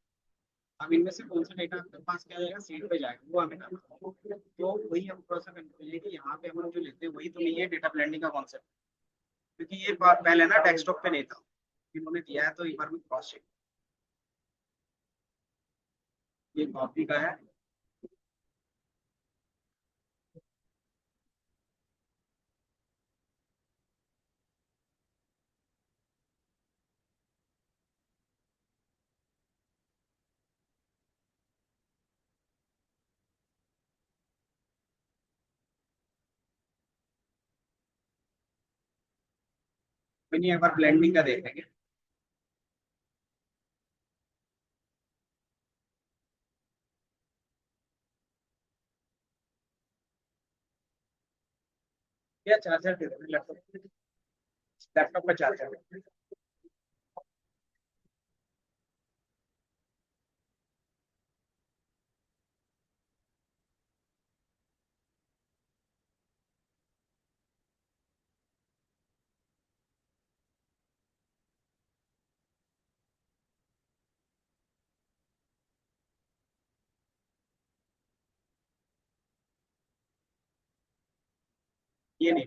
अब इनमें से कौन सा डेटा आपके पास क्या जाएगा सीट पे जाएगा वो हमें करना है। तो वही हम थोड़ा सा कंफ्यूज है कि यहाँ पे हम लोग जो लेते हैं वही तो नहीं है डेटा ब्लेंडिंग का कॉन्सेप्ट। क्योंकि ये बात पहले ना डेस्कटॉप पे नहीं था, इन्होंने दिया है तो एक बार में क्रॉस चेक। ये कॉपी का है। नहीं एक बार ब्लेंडिंग का देखेंगे। या चार्जर दे दो लैपटॉप। लैपटॉप का चार्जर। ये नहीं,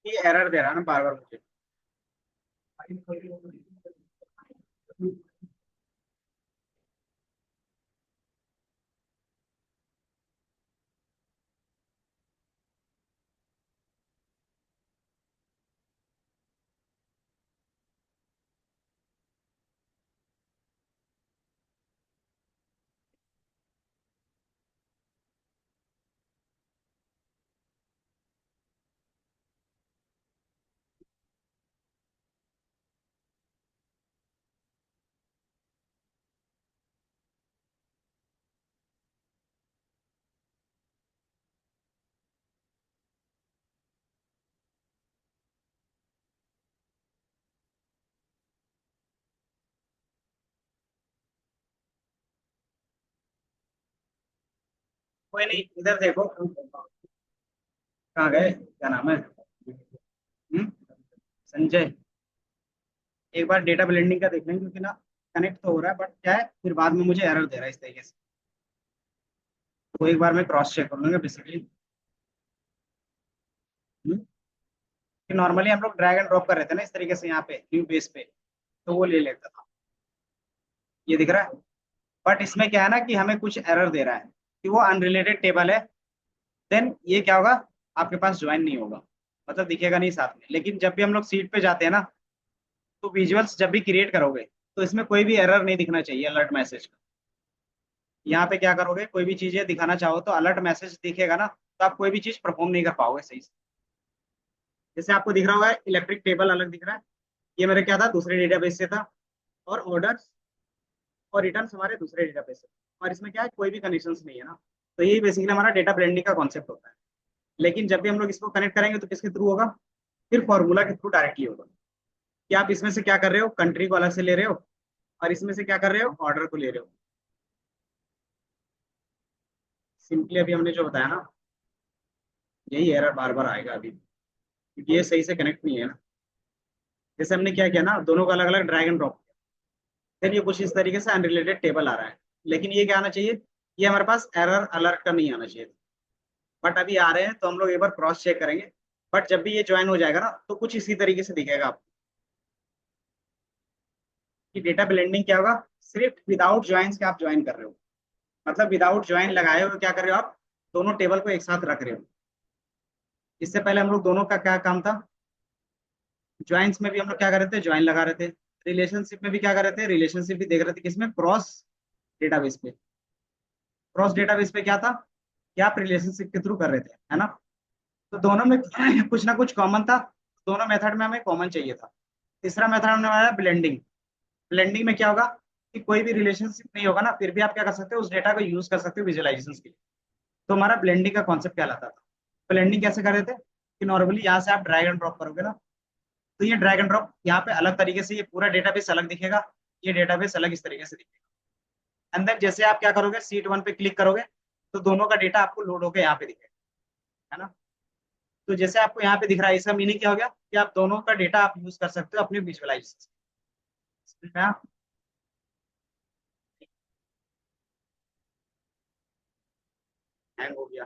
ये एरर दे रहा है ना बार बार मुझे। कोई नहीं इधर देखो कहाँ गए क्या नाम है। संजय। एक बार डेटा ब्लेंडिंग का देख लेंगे, क्योंकि ना कनेक्ट तो हो रहा है, बट क्या है फिर बाद में मुझे एरर दे रहा है इस तरीके से। तो एक बार मैं क्रॉस चेक कर लूंगा बेसिकली। कि नॉर्मली हम लोग ड्रैग एंड ड्रॉप कर रहे थे ना इस तरीके से यहाँ पे न्यू बेस पे, तो वो ले लेता था। ये दिख रहा है। बट इसमें क्या है ना कि हमें कुछ एरर दे रहा है कि वो अनरिलेटेड टेबल है। देन ये क्या होगा, आपके पास ज्वाइन नहीं होगा, मतलब दिखेगा नहीं साथ में। लेकिन जब भी हम लोग सीट पे जाते हैं ना, तो विजुअल्स जब भी क्रिएट करोगे तो इसमें कोई भी एरर नहीं दिखना चाहिए अलर्ट मैसेज का। यहाँ पे क्या करोगे, कोई भी चीजें दिखाना चाहो तो अलर्ट मैसेज दिखेगा ना, तो आप कोई भी चीज परफॉर्म नहीं कर पाओगे सही से। जैसे आपको दिख रहा होगा इलेक्ट्रिक टेबल अलग दिख रहा है, ये मेरे क्या था दूसरे डेटाबेस से था, और ऑर्डर्स और रिटर्न हमारे दूसरे डेटाबेस से। और इसमें क्या है कोई भी कनेक्शन नहीं है ना। तो यही बेसिकली हमारा डेटा ब्लेंडिंग का कॉन्सेप्ट होता है। लेकिन जब भी हम लोग इसको कनेक्ट करेंगे तो किसके थ्रू होगा, फिर फॉर्मूला के थ्रू डायरेक्टली होगा। कि आप इसमें से क्या कर रहे हो, कंट्री को अलग से ले रहे हो, और इसमें से क्या कर रहे हो, ऑर्डर को ले रहे हो। सिंपली अभी हमने जो बताया ना, यही एरर बार बार आएगा अभी, क्योंकि ये सही से कनेक्ट नहीं है ना। जैसे हमने क्या किया ना, दोनों को अलग अलग ड्रैग एंड ड्रॉप किया, फिर ये कुछ इस तरीके से अनरिलेटेड टेबल आ रहा है। लेकिन ये क्या आना चाहिए, ये हमारे पास एरर अलर्ट का नहीं आना चाहिए। बट अभी आ रहे हैं तो हम लोग एक बार क्रॉस चेक करेंगे। बट जब भी ये ज्वाइन हो जाएगा ना, तो कुछ इसी तरीके से दिखेगा आपको कि डेटा ब्लेंडिंग क्या होगा, सिर्फ विदाउट ज्वाइंस के आप ज्वाइन कर रहे हो। मतलब विदाउट ज्वाइन लगाए हुए क्या कर रहे हो आप, दोनों टेबल को एक साथ रख रहे हो। इससे पहले हम लोग दोनों का क्या काम था, ज्वाइंस में भी हम लोग क्या कर रहे थे, ज्वाइन लगा रहे थे। रिलेशनशिप में भी क्या कर रहे थे, रिलेशनशिप भी देख रहे थे, किसमें, क्रॉस डेटाबेस पे। क्रॉस डेटाबेस पे क्या था, क्या आप रिलेशनशिप के थ्रू कर रहे थे, है ना। तो दोनों में कुछ ना कुछ कॉमन था। दोनों मेथड में हमें कॉमन चाहिए था। तीसरा मेथड हमने बनाया ब्लेंडिंग। ब्लेंडिंग में क्या होगा कि कोई भी रिलेशनशिप नहीं होगा ना, फिर भी आप क्या कर सकते हो, उस डेटा को यूज कर सकते हो विजुअलाइजेशन के लिए। तो हमारा ब्लेंडिंग का कॉन्सेप्ट क्या लाता था। ब्लेंडिंग कैसे कर रहे थे कि नॉर्मली यहाँ से आप ड्रैग एंड ड्रॉप करोगे ना, तो ये ड्रैग एंड ड्रॉप यहाँ पे अलग तरीके से, ये पूरा डेटाबेस अलग दिखेगा, ये डेटाबेस अलग इस तरीके से दिखेगा। एंड देन जैसे आप क्या करोगे, सीट वन पे क्लिक करोगे, तो दोनों का डेटा आपको लोड होकर यहाँ पे दिखेगा, है ना। तो जैसे आपको यहाँ पे दिख रहा है, इसका मीनिंग क्या हो गया कि आप दोनों का डेटा आप यूज कर सकते हो अपने विजुअलाइजेशन। हैंग हो गया।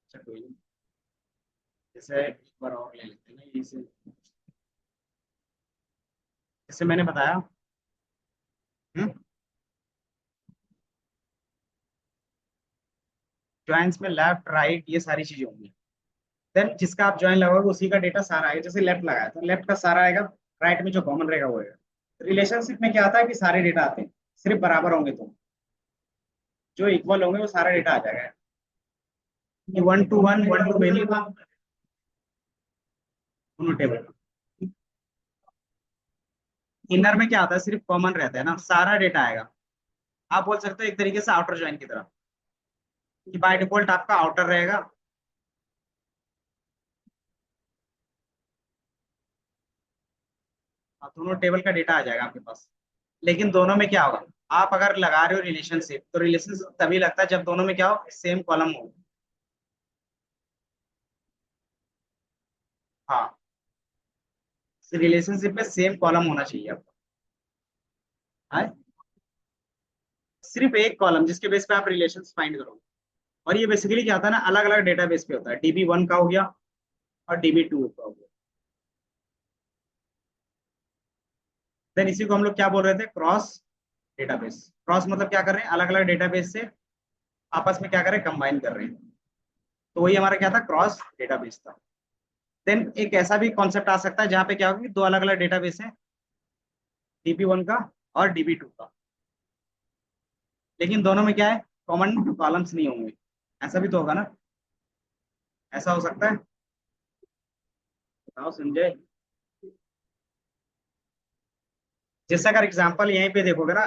अच्छा कोई नहीं, जैसे एक बार और ले लेते हैं ना इसे। जैसे मैंने बताया, ज्वाइंस में लेफ्ट राइट ये सारी चीजें होंगी। देन जिसका आप ज्वाइन लगाओगे उसी का डेटा सारा आएगा। जैसे लेफ्ट लगाया तो लेफ्ट का सारा आएगा, राइट में जो कॉमन रहेगा वो आएगा। रिलेशनशिप में क्या आता है कि सारे डेटा आते हैं, सिर्फ बराबर होंगे तो जो इक्वल होंगे वो सारा डेटा आ जाएगा। One two one, one to many, दोनों टेबल। इनर में क्या आता है, सिर्फ कॉमन रहता है ना, सारा डेटा आएगा। आप बोल सकते हो एक तरीके से आउटर ज्वाइन की तरह, कि बाय डिफॉल्ट आपका आउटर रहेगा। और दोनों टेबल का डेटा आ जाएगा आपके पास। लेकिन दोनों में क्या होगा, आप अगर लगा रहे हो रिलेशनशिप, तो रिलेशनशिप तभी लगता है जब दोनों में क्या हो, सेम कॉलम हो। हाँ, रिलेशनशिप में सेम कॉलम होना चाहिए आपका। हाँ? सिर्फ एक कॉलम जिसके बेस पे आप रिलेशन फाइंड करोगे। और ये बेसिकली क्या होता है ना, अलग अलग डेटाबेस पे होता है, DB1 का हो गया और DB2 का हो गया। देन इसी को हम लोग क्या बोल रहे थे, क्रॉस डेटाबेस। क्रॉस मतलब क्या कर रहे हैं, अलग अलग डेटाबेस से आपस में क्या कर रहे हैं, कंबाइन कर रहे हैं। तो वही हमारा क्या था, क्रॉस डेटाबेस था। देन एक ऐसा भी कॉन्सेप्ट आ सकता है जहाँ पे क्या होगा कि दो अलग अलग डेटाबेस है, DB1 का और DB2 का, लेकिन दोनों में क्या है, कॉमन कॉलम्स नहीं होंगे। ऐसा भी तो होगा ना, ऐसा हो सकता है। बताओ संजय। जैसे अगर एग्जांपल यहीं पे देखोगे ना,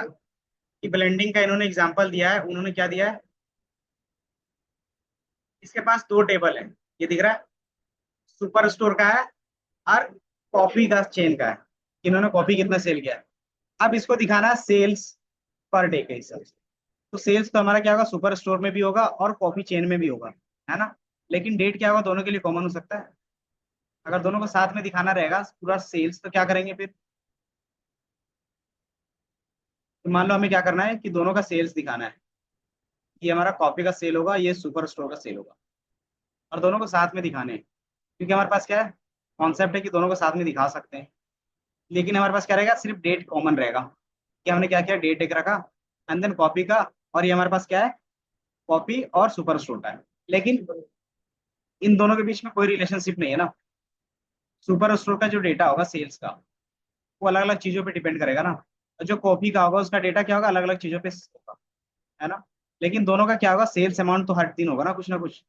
कि ब्लेंडिंग का इन्होंने एग्जांपल दिया है, उन्होंने क्या दिया है, इसके पास दो टेबल है, ये दिख रहा है, सुपर स्टोर का है और कॉफी का चेन का है। इन्होंने कॉफी कितना सेल किया है। अब इसको दिखाना है सेल्स पर डे के हिसाब से। तो सेल्स तो हमारा क्या होगा, सुपर स्टोर में भी होगा और कॉफी चेन में भी होगा, है ना। लेकिन डेट क्या होगा, दोनों के लिए कॉमन हो सकता है। अगर दोनों को साथ में दिखाना रहेगा पूरा सेल्स, तो क्या करेंगे फिर? तो मान लो हमें क्या करना है कि दोनों का सेल्स दिखाना है। ये हमारा कॉपी का सेल होगा, ये सुपर स्टोर का सेल होगा, और दोनों को साथ में दिखाने हैं। क्योंकि हमारे पास क्या है, कॉन्सेप्ट है कि दोनों को साथ में दिखा सकते हैं। लेकिन हमारे पास क्या रहेगा, सिर्फ डेट कॉमन रहेगा। कि हमने क्या किया, डेट एक रखा, एंड देन कॉपी का, और ये हमारे पास क्या है, कॉपी और सुपर स्टोर का है। लेकिन इन दोनों के बीच में कोई रिलेशनशिप नहीं है ना। सुपर स्टोर का जो डेटा होगा सेल्स का, वो अलग अलग चीजों पे डिपेंड करेगा ना। और जो कॉपी का होगा उसका डेटा क्या होगा, अलग अलग चीजों पे होगा, है ना। लेकिन दोनों का क्या होगा, सेल्स अमाउंट तो हर दिन होगा ना कुछ।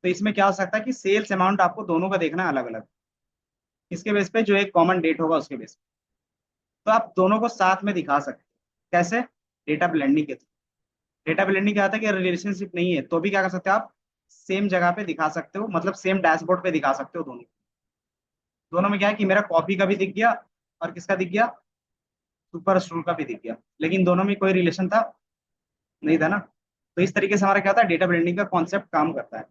तो इसमें क्या हो सकता है कि सेल्स अमाउंट आपको दोनों का देखना है अलग अलग, इसके बेस पे जो एक कॉमन डेट होगा उसके बेस पे। तो आप दोनों को साथ में दिखा सकते हैं। कैसे? डेटा ब्लेंडिंग के थ्रू। डेटा ब्लेंडिंग क्या होता है कि रिलेशनशिप नहीं है तो भी क्या कर सकते हो आप, सेम जगह पे दिखा सकते हो, मतलब सेम डैशबोर्ड पे दिखा सकते हो दोनों। दोनों में क्या है कि मेरा कॉपी का भी दिख गया, और किसका दिख गया, सुपर स्टोर का भी दिख गया। लेकिन दोनों में कोई रिलेशन था नहीं था ना। तो इस तरीके से हमारा क्या था, डेटा ब्लेंडिंग का कॉन्सेप्ट काम करता है।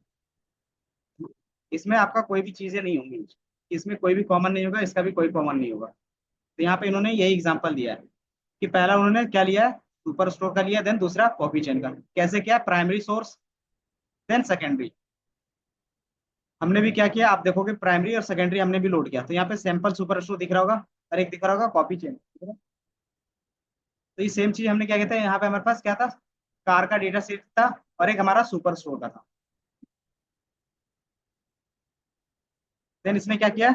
इसमें आपका कोई भी चीजें नहीं होंगी, इसमें कोई भी कॉमन नहीं होगा, इसका भी कोई कॉमन नहीं होगा। तो यहाँ पे इन्होंने यही एग्जांपल दिया है कि पहला उन्होंने क्या लिया है, सुपर स्टोर का लिया, देन दूसरा कॉपी चेन का। कैसे किया, प्राइमरी सोर्स देन सेकेंडरी। हमने भी क्या किया, आप देखोगे प्राइमरी और सेकेंडरी हमने भी लोड किया। तो यहाँ पे सैंपल सुपर स्टोर दिख रहा होगा, और एक दिख रहा होगा कॉपी चेन। तो ये सेम चीज हमने क्या कहते हैं, यहाँ पे हमारे पास क्या था, कार का डेटा सेट था, और एक हमारा सुपर स्टोर का था। देन इसने क्या किया,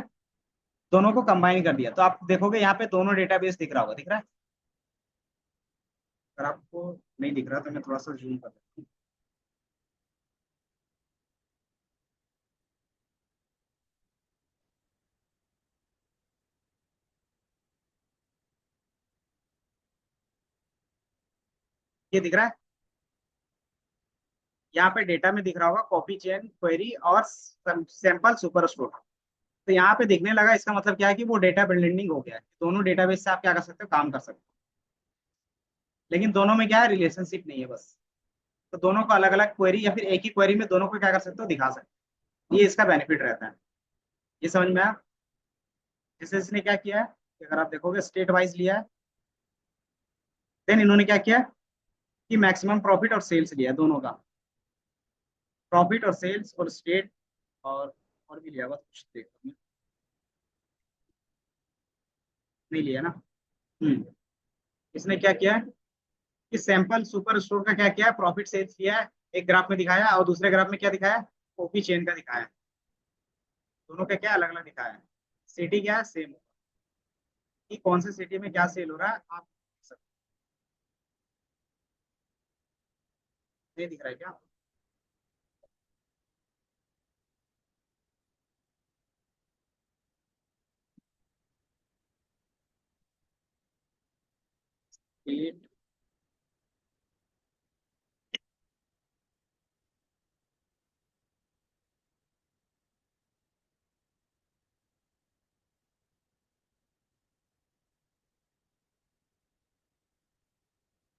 दोनों को कंबाइन कर दिया। तो आप देखोगे यहाँ पे दोनों डेटाबेस दिख रहा होगा, दिख रहा है? अगर आपको नहीं दिख रहा तो मैं थोड़ा सा जूम कर देता हूँ। ये दिख रहा है, यहाँ पे डेटा में दिख रहा होगा कॉपी चेन, क्वेरी और सैंपल सुपर स्टोर। तो यहाँ पे दिखने लगा, इसका मतलब क्या है कि वो डेटा ब्लेंडिंग हो गया है। दोनों डेटाबेस से आप क्या कर सकते हो, काम कर सकते हो। लेकिन दोनों में क्या है, रिलेशनशिप नहीं है बस। तो दोनों को अलग अलग क्वेरी या फिर एक ही क्वेरी में दोनों को क्या कर सकते हो, दिखा सकते हो। ये इसका बेनिफिट रहता है। ये समझ में आया? जैसे इसने क्या किया है कि अगर आप देखोगे स्टेट वाइज लिया है, देन इन्होंने क्या किया कि मैक्सिमम प्रॉफिट और सेल्स लिया है दोनों का। प्रॉफिट और सेल्स और स्टेट, और भी लिया हुआ कुछ देखो, नहीं लिया ना। हम्म। इसने क्या किया है कि सैंपल सुपर स्टोर का क्या किया है, प्रॉफिट सेल्स किया है, एक ग्राफ में दिखाया, और दूसरे ग्राफ में क्या दिखाया, कॉपी चेन का दिखाया है। दोनों का क्या अलग अलग दिखाया है। सिटी क्या है, सेम। कि कौन से सिटी में क्या सेल हो रहा है आप सब नहीं दिख रहा है क्या? ये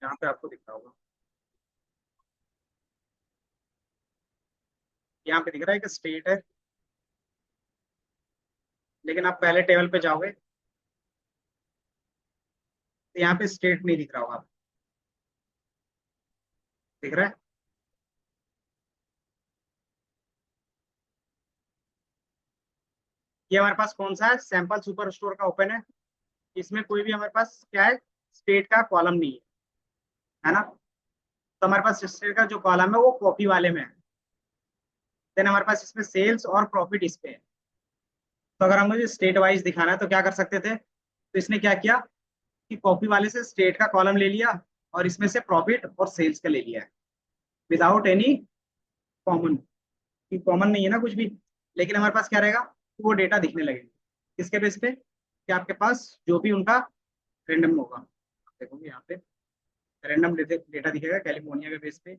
यहाँ पे आपको दिख रहा होगा, यहाँ पे दिख रहा है कि स्टेट है। लेकिन आप पहले टेबल पे जाओगे तो यहाँ पे स्टेट नहीं दिख रहा होगा आपको। दिख रहा है? ये हमारे पास कौन सा है, सैंपल सुपर स्टोर का ओपन है। इसमें कोई भी हमारे पास क्या है, स्टेट का कॉलम नहीं है ना। तो हमारे पास स्टेट का जो कॉलम है वो कॉपी वाले में है। देन हमारे पास इसमें सेल्स और प्रॉफिट इस पे है। तो अगर हमें स्टेट वाइज दिखाना है तो क्या कर सकते थे, तो इसने क्या किया कि कॉपी वाले से स्टेट का कॉलम ले लिया, और इसमें से प्रॉफिट और सेल्स का ले लिया है, विदाउट एनी कॉमन। कॉमन नहीं है ना कुछ भी। लेकिन हमारे पास क्या रहेगा, वो डेटा दिखने लगेगा किसके बेस पे, कि आपके पास जो भी उनका रैंडम होगा। आप देखोगे यहाँ पे रैंडम डेटा दिखेगा कैलिफोर्निया के बेस पे।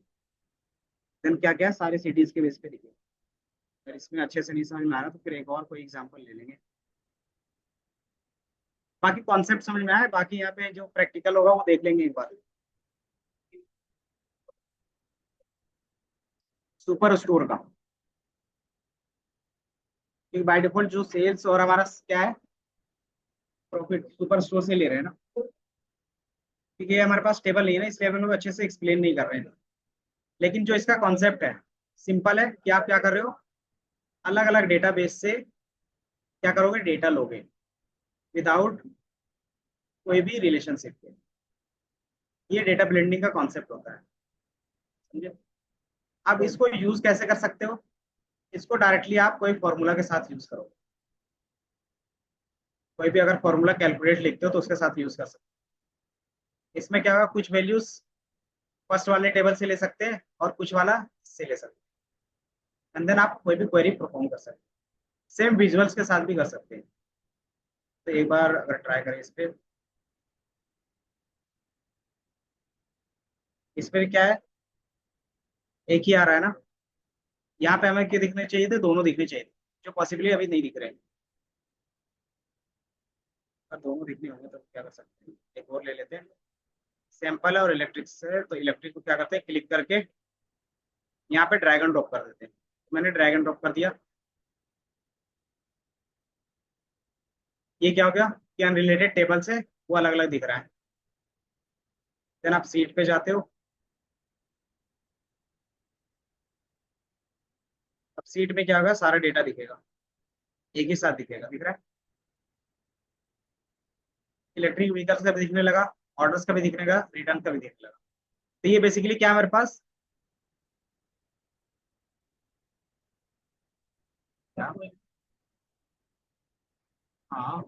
देन क्या क्या सारे सिटीज के बेस पे दिखेगा। अगर इसमें अच्छे से नहीं समझ में आ रहा तो फिर एक और कोई एग्जांपल ले लेंगे। बाकी कॉन्सेप्ट समझ में आया, बाकी यहाँ पे जो प्रैक्टिकल होगा वो देख लेंगे एक बार। सुपर स्टोर का क्योंकि बाय डिफॉल्ट जो सेल्स और हमारा क्या है, प्रॉफिट सुपर स्टोर से ले रहे हैं ना, क्योंकि ये हमारे पास टेबल नहीं है ना, इसलिए हम लोग अच्छे से एक्सप्लेन नहीं कर रहे हैं। लेकिन जो इसका कॉन्सेप्ट है सिंपल है कि आप क्या कर रहे हो, अलग अलग डेटाबेस से क्या करोगे, डेटा लोगे विदाउट कोई भी रिलेशनशिप के। ये डेटा ब्लेंडिंग का कॉन्सेप्ट होता है, समझे। अब इसको यूज कैसे कर सकते हो, इसको डायरेक्टली आप कोई फॉर्मूला के साथ यूज करो। कोई भी अगर फॉर्मूला कैलकुलेट लिखते हो तो उसके साथ यूज कर सकते हो। इसमें क्या होगा, कुछ वैल्यूज फर्स्ट वाले टेबल से ले सकते हैं और कुछ वाला से ले सकते हैं, एंड देन आप कोई भी क्वेरी परफॉर्म कर सकते हैं। सेम विजुअल्स के साथ भी कर सकते हैं। तो एक बार अगर ट्राई करें इस पे क्या है, एक ही आ रहा है ना। यहाँ पे हमें क्या दिखने चाहिए थे, दोनों दिखने चाहिए थे, जो पॉसिबली अभी नहीं दिख रहे हैं। अगर दोनों दिखने होंगे तो क्या कर सकते हैं, एक और ले लेते हैं। सैंपल है और इलेक्ट्रिक से, तो इलेक्ट्रिक को क्या करते हैं, क्लिक करके यहाँ पे ड्रैग एंड ड्रॉप कर देते हैं। मैंने ड्रैग एंड ड्रॉप कर दिया। ये क्या हो गया कि अनरिलेटेड टेबल से वो अलग अलग दिख रहा है। देन आप सीट पे जाते हो। अब सीट में क्या होगा, सारा डेटा दिखेगा, एक ही साथ दिखेगा, दिख रहा है। इलेक्ट्रिक व्हीकल्स का भी दिखने लगा, ऑर्डर्स का भी दिखने लगा, रिटर्न का भी दिखने लगा। तो ये बेसिकली क्या है हमारे पास, क्या, हाँ,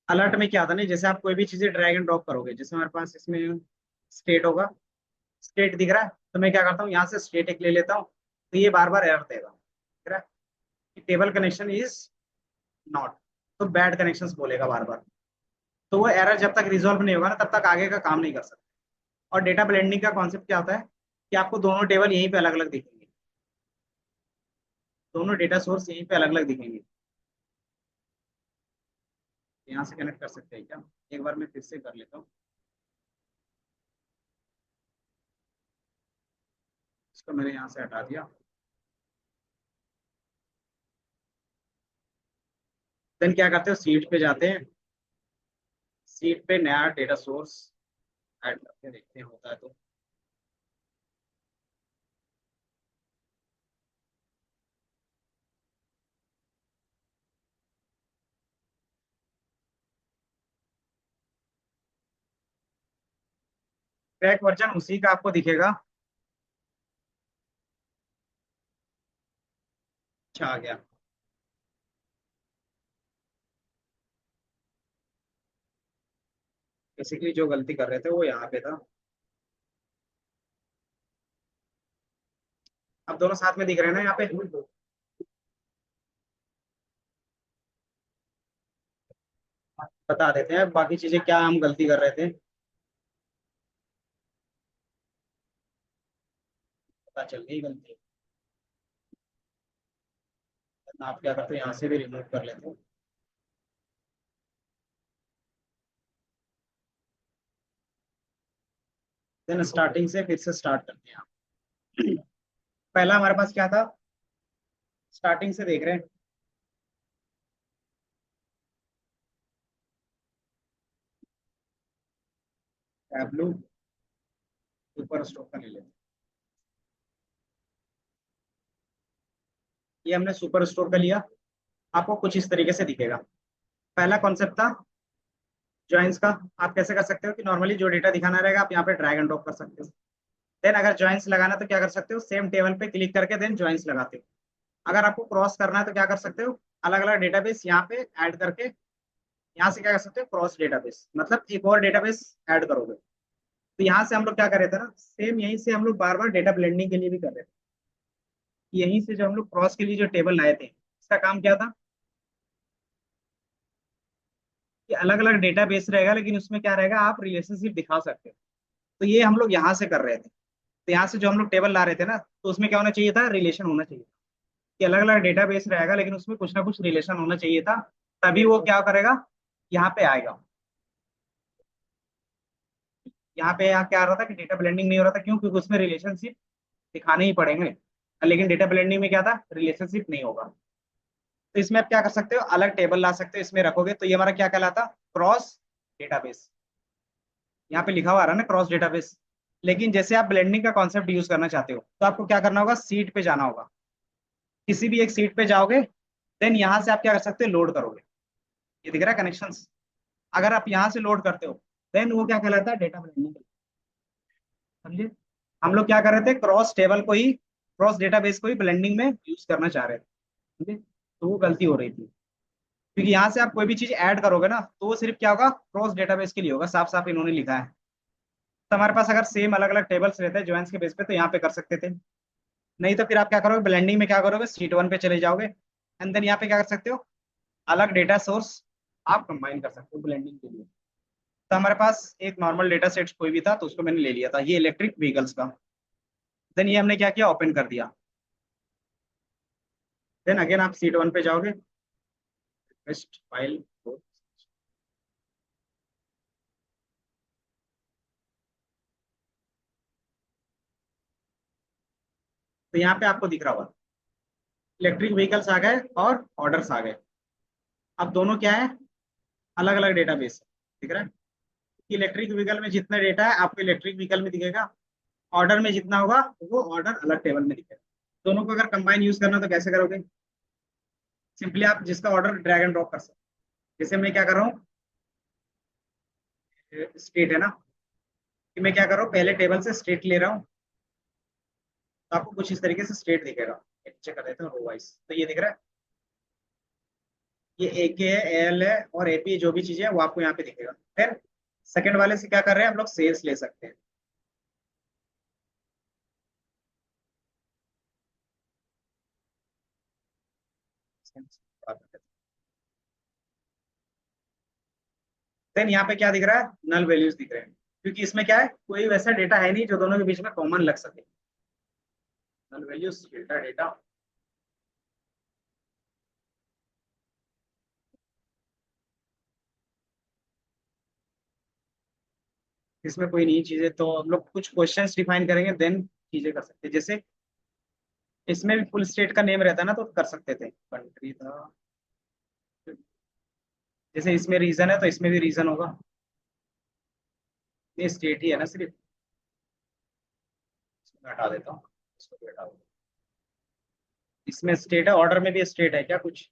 अलर्ट में क्या था नहीं, जैसे आप कोई भी चीजें ड्रैग एंड ड्रॉप करोगे, जैसे हमारे पास इसमें स्टेट होगा, स्टेट दिख रहा है, तो मैं क्या करता हूँ, यहाँ से स्टेट एक ले लेता हूँ, तो ये बार बार एरर देगा, दिख रहा है कि टेबल कनेक्शन इज नॉट, तो बैड कनेक्शंस बोलेगा बार बार। तो वो एरर जब तक रिजॉल्व नहीं होगा ना, तब तक आगे का काम नहीं कर सकते। और डेटा ब्लेंडिंग का कॉन्सेप्ट क्या होता है कि आपको दोनों टेबल यहीं पे अलग अलग दिखेंगे, दोनों डेटा सोर्स यहीं पे अलग अलग दिखेंगे। यहाँ से कनेक्ट कर सकते हैं क्या, एक बार मैं फिर से कर लेता हूँ। इसको मैंने यहाँ से हटा दिया। देन क्या करते हो, सीट पे जाते हैं, सीट पे नया डेटा सोर्स ऐड करके देखते हैं होता है तो। क्रैक वर्जन उसी का आपको दिखेगा। अच्छा आ गया। बेसिकली जो गलती कर रहे थे वो यहाँ पे था। अब दोनों साथ में दिख रहे हैं ना यहाँ पे। बता देते हैं बाकी चीजें क्या हम गलती कर रहे थे, पता चल गई गलती। आप क्या करते हो, यहाँ से भी रिमूव कर लेते हो। देन स्टार्टिंग से फिर से स्टार्ट करते हैं। पहला हमारे पास क्या था, स्टार्टिंग से देख रहे हैं, टैबलू सुपर स्टॉक का ले लेते हैं। ये हमने सुपर स्टोर का लिया। आपको कुछ इस तरीके से दिखेगा। पहला कॉन्सेप्ट था जॉइंस का। आप कैसे कर सकते हो कि नॉर्मली जो डेटा दिखाना रहेगा आप यहाँ पे ड्रैग एंड ड्रॉप कर सकते हो। देन अगर जॉइंस लगाना तो क्या कर सकते हो, सेम टेबल पे क्लिक करके देन जॉइंस लगाते हो। अगर आपको क्रॉस करना है तो क्या कर सकते हो, अलग अलग डेटाबेस यहाँ पे ऐड करके यहाँ से क्या कर सकते हो, क्रॉस डेटाबेस, मतलब एक और डेटाबेस ऐड करोगे। तो यहाँ से हम लोग क्या कर रहे थे ना, सेम यहीं से हम लोग बार बार डेटा ब्लेंडिंग के लिए भी कर रहे थे। यहीं से जो हम लोग क्रॉस के लिए जो टेबल लाए थे, इसका काम क्या था कि अलग अलग डेटाबेस रहेगा लेकिन उसमें क्या रहेगा, आप रिलेशनशिप दिखा सकते हो। तो ये हम लोग यहाँ से कर रहे थे। तो यहाँ से जो हम लोग टेबल ला रहे थे ना, तो उसमें क्या होना चाहिए था, रिलेशन होना चाहिए कि अलग अलग डेटाबेस रहेगा लेकिन उसमें कुछ ना कुछ रिलेशन होना चाहिए था, तभी वो क्या करेगा, यहाँ पे आएगा। यहाँ पे यहाँ क्या आ रहा था कि डेटा ब्लेंडिंग नहीं हो रहा था, क्यों, क्योंकि उसमें रिलेशनशिप दिखाने ही पड़ेंगे। लेकिन डेटा ब्लेंडिंग में क्या था, रिलेशनशिप नहीं होगा। तो इसमें आप क्या कर सकते हो, अलग टेबल ला सकते हो, इसमें रखोगे तो ये हमारा क्या कहलाता, क्रॉस डेटाबेस। यहाँ पे लिखा हुआ आ रहा है ना क्रॉस डेटाबेस। लेकिन जैसे आप ब्लेंडिंग का कॉन्सेप्ट यूज करना चाहते हो तो आपको क्या करना होगा, सीट पे जाना होगा। किसी भी एक सीट पे जाओगे, देन यहाँ से आप क्या कर सकते हो, लोड करोगे। ये दिख रहा है कनेक्शंस। अगर आप यहाँ से लोड करते हो देन वो क्या कहलाता है, डेटा ब्लेंडिंग। समझे। हम लोग क्या कर रहे थे, क्रॉस टेबल को ही, क्रॉस डेटाबेस को ही ब्लेंडिंग में यूज करना चाह रहे थे। समझे, तो वो गलती हो रही थी। क्योंकि यहाँ से आप कोई भी चीज ऐड करोगे ना तो वो सिर्फ क्या होगा, क्रॉस डेटाबेस के लिए होगा, साफ साफ इन्होंने लिखा है। तो हमारे पास अगर सेम अलग अलग टेबल्स रहते हैं ज्वाइंस के बेस पे तो यहाँ पे कर सकते थे। नहीं तो फिर आप क्या करोगे, ब्लेंडिंग में क्या करोगे, सीट वन पे चले जाओगे एंड देन यहाँ पे क्या कर सकते हो, अलग डेटा सोर्स आप कंबाइन कर सकते हो ब्लेंडिंग के लिए। तो हमारे पास एक नॉर्मल डेटा सेट कोई भी था तो उसको मैंने ले लिया था, ये इलेक्ट्रिक व्हीकल्स का। देन ये हमने क्या किया, ओपन कर दिया। देन अगेन आप सीट वन पे जाओगे, रिक्वेस्ट फाइल। तो यहाँ पे आपको दिख रहा होगा इलेक्ट्रिक व्हीकल्स आ गए और ऑर्डर्स आ गए। अब दोनों क्या है, अलग अलग डेटाबेस दिख रहा है। इलेक्ट्रिक व्हीकल में जितना डेटा है आपको इलेक्ट्रिक व्हीकल में दिखेगा, ऑर्डर में जितना होगा वो ऑर्डर अलग टेबल में दिखेगा। दोनों को अगर कंबाइन यूज करना तो कैसे करोगे, सिंपली आप जिसका ऑर्डर ड्रैग एंड ड्रॉप कर सकते हो। जैसे मैं क्या कर रहा हूँ, स्टेट है ना, कि मैं क्या कर रहा हूँ, पहले टेबल से स्टेट ले रहा हूँ तो आपको कुछ इस तरीके से स्टेट दिखेगा। चेक कर देते हैं रो वाइज, तो ये दिख रहा है, ये ए के है, एल है और एपी, जो भी चीजें है वो आपको यहाँ पे दिखेगा। फिर सेकंड वाले से क्या कर रहे हैं हम लोग, सेल्स ले सकते हैं। देन यहाँ पे क्या दिख रहा है, नल वैल्यूज दिख रहे हैं, क्योंकि इसमें क्या है, कोई वैसा डेटा है नहीं जो दोनों के बीच में कॉमन लग सके। नल वैल्यूज डेटा डेटा, इसमें कोई नहीं चीजें, तो हम लोग कुछ क्वेश्चंस डिफाइन करेंगे देन चीजें कर सकते हैं। जैसे इसमें भी फुल स्टेट का नेम रहता है ना तो कर सकते थे, कंट्री था। जैसे इसमें रीजन है तो इसमें भी रीजन होगा, ये स्टेट ही है ना सिर्फ। इसको मैं हटा देता हूँ, इसको भी हटा दूँ। इसमें स्टेट है, ऑर्डर में भी स्टेट है क्या कुछ।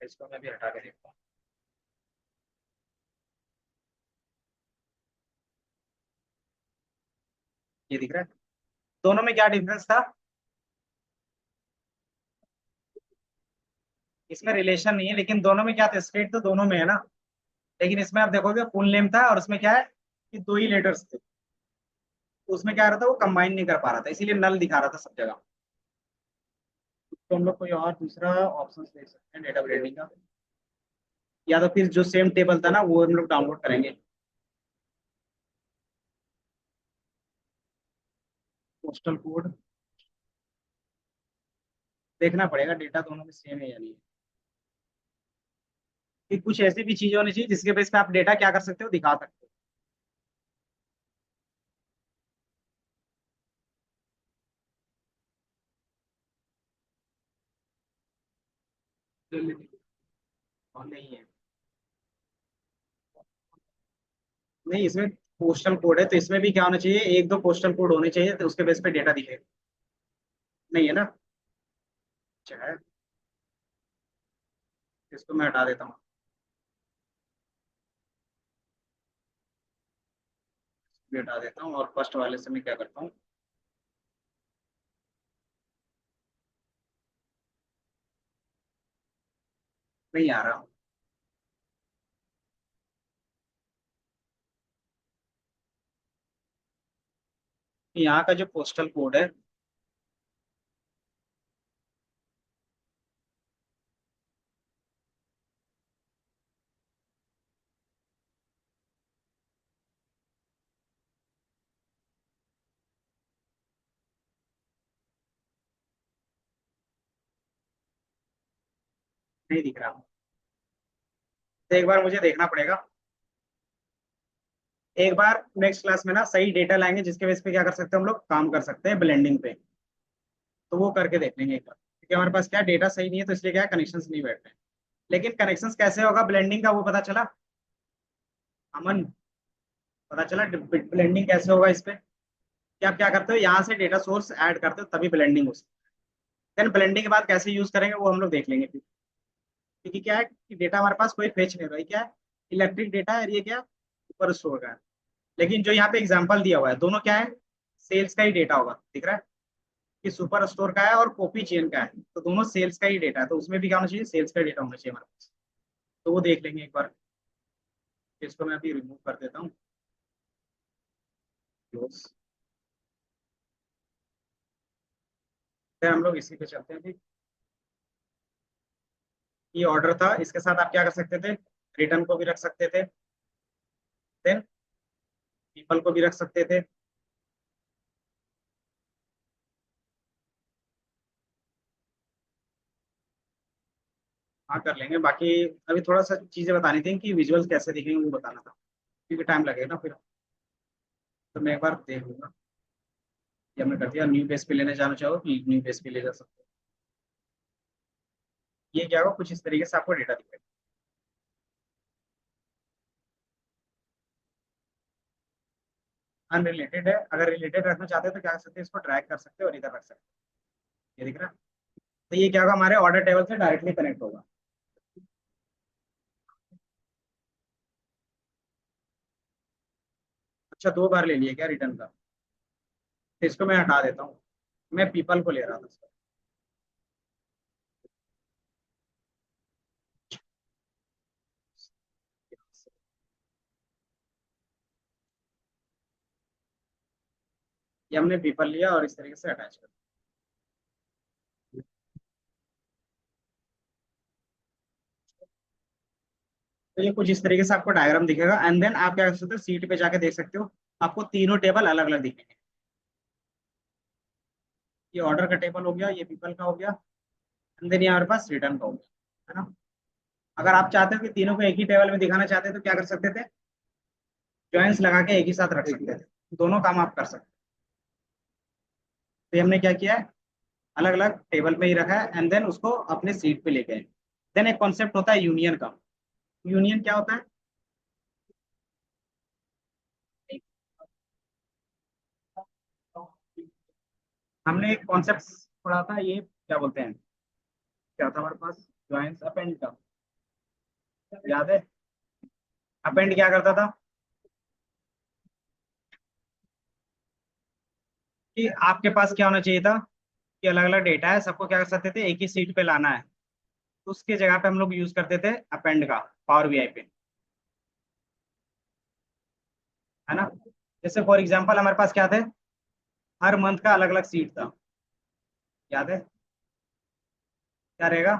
इसको मैं भी हटा के देखता हूँ। ये दिख रहा है, दोनों में क्या डिफरेंस था, इसमें रिलेशन नहीं है लेकिन दोनों में क्या था, स्टेट तो दोनों में है ना। लेकिन इसमें आप देखोगे फुल नेम था और उसमें क्या है कि दो ही लेटर्स थे, तो उसमें क्या आ रहा था, वो कंबाइन नहीं कर पा रहा था, इसीलिए नल दिखा रहा था सब जगह। तो हम लोग कोई और दूसरा ऑप्शन देख सकते हैं डेटा ब्रेडिंग का, या तो फिर जो सेम टेबल था ना वो हम लोग डाउनलोड करेंगे। पोस्टल कोड देखना पड़ेगा, डेटा दोनों में सेम है या नहीं। कि कुछ ऐसी भी चीजें होनी चाहिए जिसके बेस पे आप डेटा क्या कर सकते हो, दिखा सकते हो। और नहीं है, नहीं इसमें पोस्टल कोड है तो इसमें भी क्या होना चाहिए, एक दो पोस्टल कोड होने चाहिए तो उसके बेस पे डेटा दिखेगा। नहीं है ना, अच्छा है, इसको मैं हटा देता हूँ। भी हटा देता हूँ और फर्स्ट वाले से मैं क्या करता हूँ, नहीं आ रहा। यहाँ का जो पोस्टल कोड है, नहीं दिख रहा, तो एक बार मुझे देखना पड़ेगा। एक बार नेक्स्ट क्लास में ना सही डेटा लाएंगे जिसके बेस पे क्या कर सकते हैं हम लोग काम कर सकते हैं ब्लेंडिंग पे। तो वो करके देख लेंगे एक बार, क्योंकि हमारे पास क्या डेटा सही नहीं है तो इसलिए क्या कनेक्शंस नहीं बैठ रहे हैं। लेकिन कनेक्शंस कैसे होगा ब्लेंडिंग का वो पता चला अमन? पता चला ब्लेंडिंग कैसे होगा इस पे? कि आप क्या करते हो यहाँ से डेटा सोर्स ऐड करते हो तभी ब्लेंडिंग हो सकती है। देन ब्लेंडिंग के बाद कैसे यूज करेंगे वो हम लोग देख लेंगे फिर। क्योंकि क्या है कि डेटा हमारे पास कोई फेच नहीं रहा है, क्या है इलेक्ट्रिक डेटा है और ये क्या ऊपर स्टोर का है। लेकिन जो यहाँ पे एग्जांपल दिया हुआ है दोनों क्या है, सेल्स का ही डेटा होगा, दिख रहा है कि सुपर स्टोर का है और कॉपी चेन का है, तो दोनों सेल्स का ही डेटा है, तो उसमें भी क्या होना चाहिए, सेल्स का डेटा होना चाहिए हमारे पास। तो वो देख लेंगे एक बार। इसको मैं अभी रिमूव कर देता हूँ, क्लोज। फिर हम लोग इसी पे चलते हैं भी। ये ऑर्डर था, इसके साथ आप क्या कर सकते थे, रिटर्न को भी रख सकते थे, देन पीपल को भी रख सकते थे। हाँ कर लेंगे, बाकी अभी थोड़ा सा चीजें बतानी थी कि विजुअल्स कैसे दिखेंगे वो बताना था, क्योंकि टाइम लगेगा ना फिर। तो मैं एक बार देख लूंगा। ये हमने कर दिया, न्यू पेज पे लेने जाना चाहो न्यू पेज पे ले जा सकते हो। ये क्या होगा, कुछ इस तरीके से आपको डेटा दिखेगा। अनरिलेटेड है, अगर रिलेटेड रखना चाहते हो तो क्या कर सकते हैं, इसको ड्रैग कर सकते हो और इधर रख सकते हो, ये दिख रहा है। तो ये क्या होगा, हमारे ऑर्डर टेबल से डायरेक्टली कनेक्ट होगा। अच्छा, दो बार ले लिया क्या रिटर्न का? तो इसको मैं हटा देता हूँ, मैं पीपल को ले रहा था इसको। ये हमने पीपल लिया और इस तरीके से अटैच कर दिया। तो ये कुछ इस तरीके से आपको डायग्राम दिखेगा, एंड देन आप क्या कर सकते हो, सीट पे जाके देख सकते हो, आपको तीनों टेबल अलग अलग दिखेंगे। ये ऑर्डर का टेबल हो गया, ये पीपल का हो गया, एंड देन ये हमारे पास रिटर्न का हो गया, है ना। अगर आप चाहते हो कि तीनों को एक ही टेबल में दिखाना चाहते हैं तो क्या कर सकते थे, जॉइंस लगा के एक ही साथ रख सकते थे, दोनों काम आप कर सकते हैं। तो ये हमने क्या किया है, अलग अलग टेबल में ही रखा है, एंड देन उसको अपने सीट पे लेके आए। देन एक कॉन्सेप्ट होता है यूनियन का। यूनियन क्या होता है, हमने एक कॉन्सेप्ट पढ़ा था, ये क्या बोलते हैं, क्या था हमारे पास, जॉइंस अपेंड का, याद है? अपेंड क्या करता था कि आपके पास क्या होना चाहिए था, कि अलग अलग डेटा है, सबको क्या कर सकते थे, एक ही सीट पे लाना है। तो उसके जगह पे हम लोग यूज करते थे अपेंड का, पावर बीआई पे, है ना। जैसे फॉर एग्जांपल हमारे पास क्या थे, हर मंथ का अलग अलग सीट था, याद है? क्या रहेगा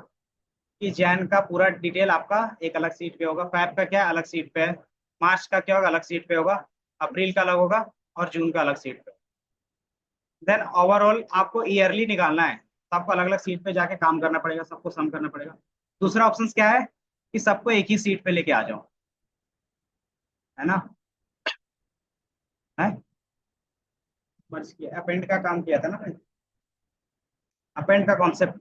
कि जैन का पूरा डिटेल आपका एक अलग सीट पे होगा, फैब का क्या अलग सीट पे है, मार्च का क्या होगा अलग सीट पे होगा, अप्रैल का अलग होगा, और जून का अलग सीट पे। देन ओवरऑल आपको ईयरली निकालना है, तो आपको अलग अलग सीट पे जाके काम करना पड़ेगा, सबको सम करना पड़ेगा। दूसरा ऑप्शन क्या है, कि सबको एक ही सीट पे लेके आ जाओ, है ना। है, मर्ज किया, अपेंड का काम किया था ना, अपेंड का कॉन्सेप्ट।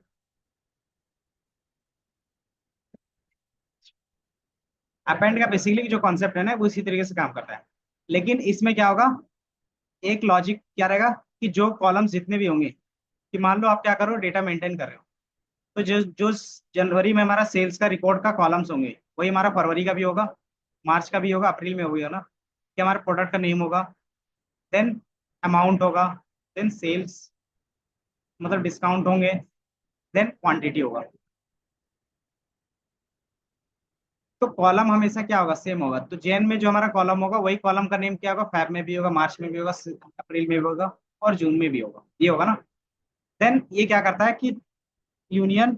अपेंड का बेसिकली जो कॉन्सेप्ट है ना वो इसी तरीके से काम करता है, लेकिन इसमें क्या होगा, एक लॉजिक क्या रहेगा, कि जो कॉलम्स जितने भी होंगे, कि मान लो आप क्या करो, डेटा मेंटेन कर रहे हो, तो जो जो जनवरी में हमारा सेल्स का रिकॉर्ड का कॉलम्स होंगे वही हमारा फरवरी का भी होगा, मार्च का भी होगा, अप्रैल में होगा ना, कि हमारे प्रोडक्ट का नेम होगा, देन अमाउंट होगा, देन सेल्स मतलब डिस्काउंट होंगे, देन क्वांटिटी होगा। तो कॉलम हमेशा क्या होगा, सेम होगा। तो जैन में जो हमारा कॉलम होगा वही कॉलम का नेम क्या होगा, फैब में भी होगा, मार्च में भी होगा, अप्रैल में भी होगा, और जून में भी होगा, ये होगा ना। देन ये क्या करता है कि यूनियन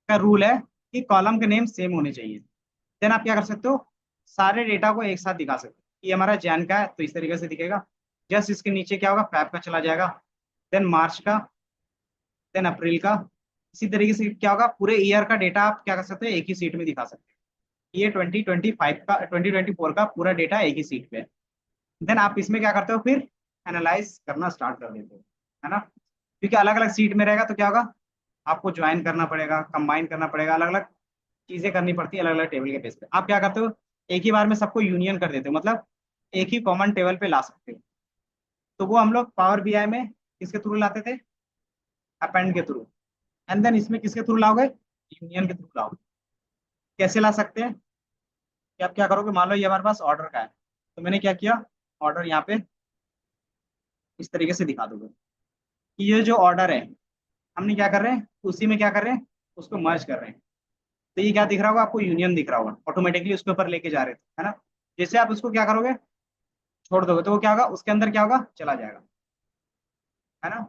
का रूल है कि कॉलम के नेम सेम होने चाहिए। देन आप क्या कर सकते हो, सारे डेटा को एक साथ दिखा सकते हो, ये हमारा जैन का है तो इस तरीके से दिखेगा, जस्ट इसके नीचे क्या होगा, फैब का चला जाएगा, देन मार्च का, देन अप्रैल का। इसी तरीके से क्या होगा, पूरे ईयर का डेटा आप क्या कर सकते हैं, एक ही सीट में दिखा सकते हैं। ये 2025 का 2024 का पूरा डेटा एक ही सीट पे है। देन आप इसमें क्या करते हो, फिर एनालाइज करना स्टार्ट कर देते हो, है ना। क्योंकि अलग अलग सीट में रहेगा तो क्या होगा, आपको ज्वाइन करना पड़ेगा, कंबाइन करना पड़ेगा, अलग अलग चीजें करनी पड़ती है अलग अलग टेबल के बेस पे। आप क्या करते हो, एक ही बार में सबको यूनियन कर देते हो, मतलब एक ही कॉमन टेबल पे ला सकते हो। तो वो हम लोग पावर बीआई में किसके थ्रू लाते थे, अपेंड के थ्रू। एंड देन इसमें किसके थ्रू लाओगे, यूनियन के थ्रू लाओगे। कैसे ला सकते हैं, कि आप क्या करोगे, मान लो ये हमारे पास ऑर्डर का है, तो मैंने क्या किया, ऑर्डर यहाँ पे इस तरीके से दिखा दूंगा कि ये जो ऑर्डर है, हमने क्या कर रहे हैं, उसी में क्या कर रहे हैं, उसको मर्ज कर रहे हैं। तो ये क्या दिख रहा होगा आपको, यूनियन दिख रहा होगा, ऑटोमेटिकली उसके ऊपर लेके जा रहे थे, है ना। जैसे आप उसको क्या करोगे, छोड़ दोगे, तो वो क्या होगा, उसके अंदर क्या होगा, चला जाएगा, है ना।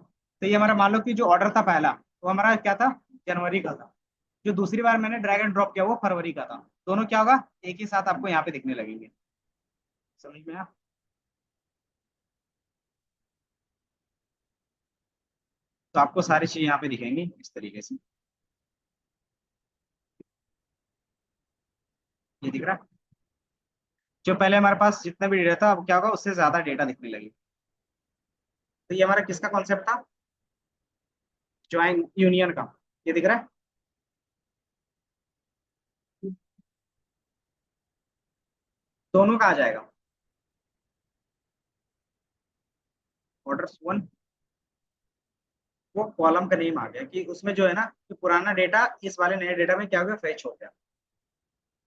तो ये हमारा मान लो कि जो ऑर्डर था पहला, वो हमारा क्या था, जनवरी का था। जो दूसरी बार मैंने ड्रैग एंड ड्रॉप किया वो फरवरी का था। दोनों क्या होगा, एक ही साथ आपको यहाँ पे दिखने लगेंगे। समझ में आया। तो आपको सारी चीजें यहाँ पे दिखेंगी इस तरीके से। ये दिख रहा है, जो पहले हमारे पास जितना भी डेटा था, अब क्या होगा, उससे ज्यादा डेटा दिखने लगी। तो ये हमारा किसका कॉन्सेप्ट था, ज्वाइन यूनियन का। ये दिख रहा है, दोनों का आ जाएगा। ऑर्डर वन, वो कॉलम का नेम आ गया, कि उसमें जो है ना, कि पुराना डेटा इस वाले नए डेटा में क्या हो गया, फेच हो गया।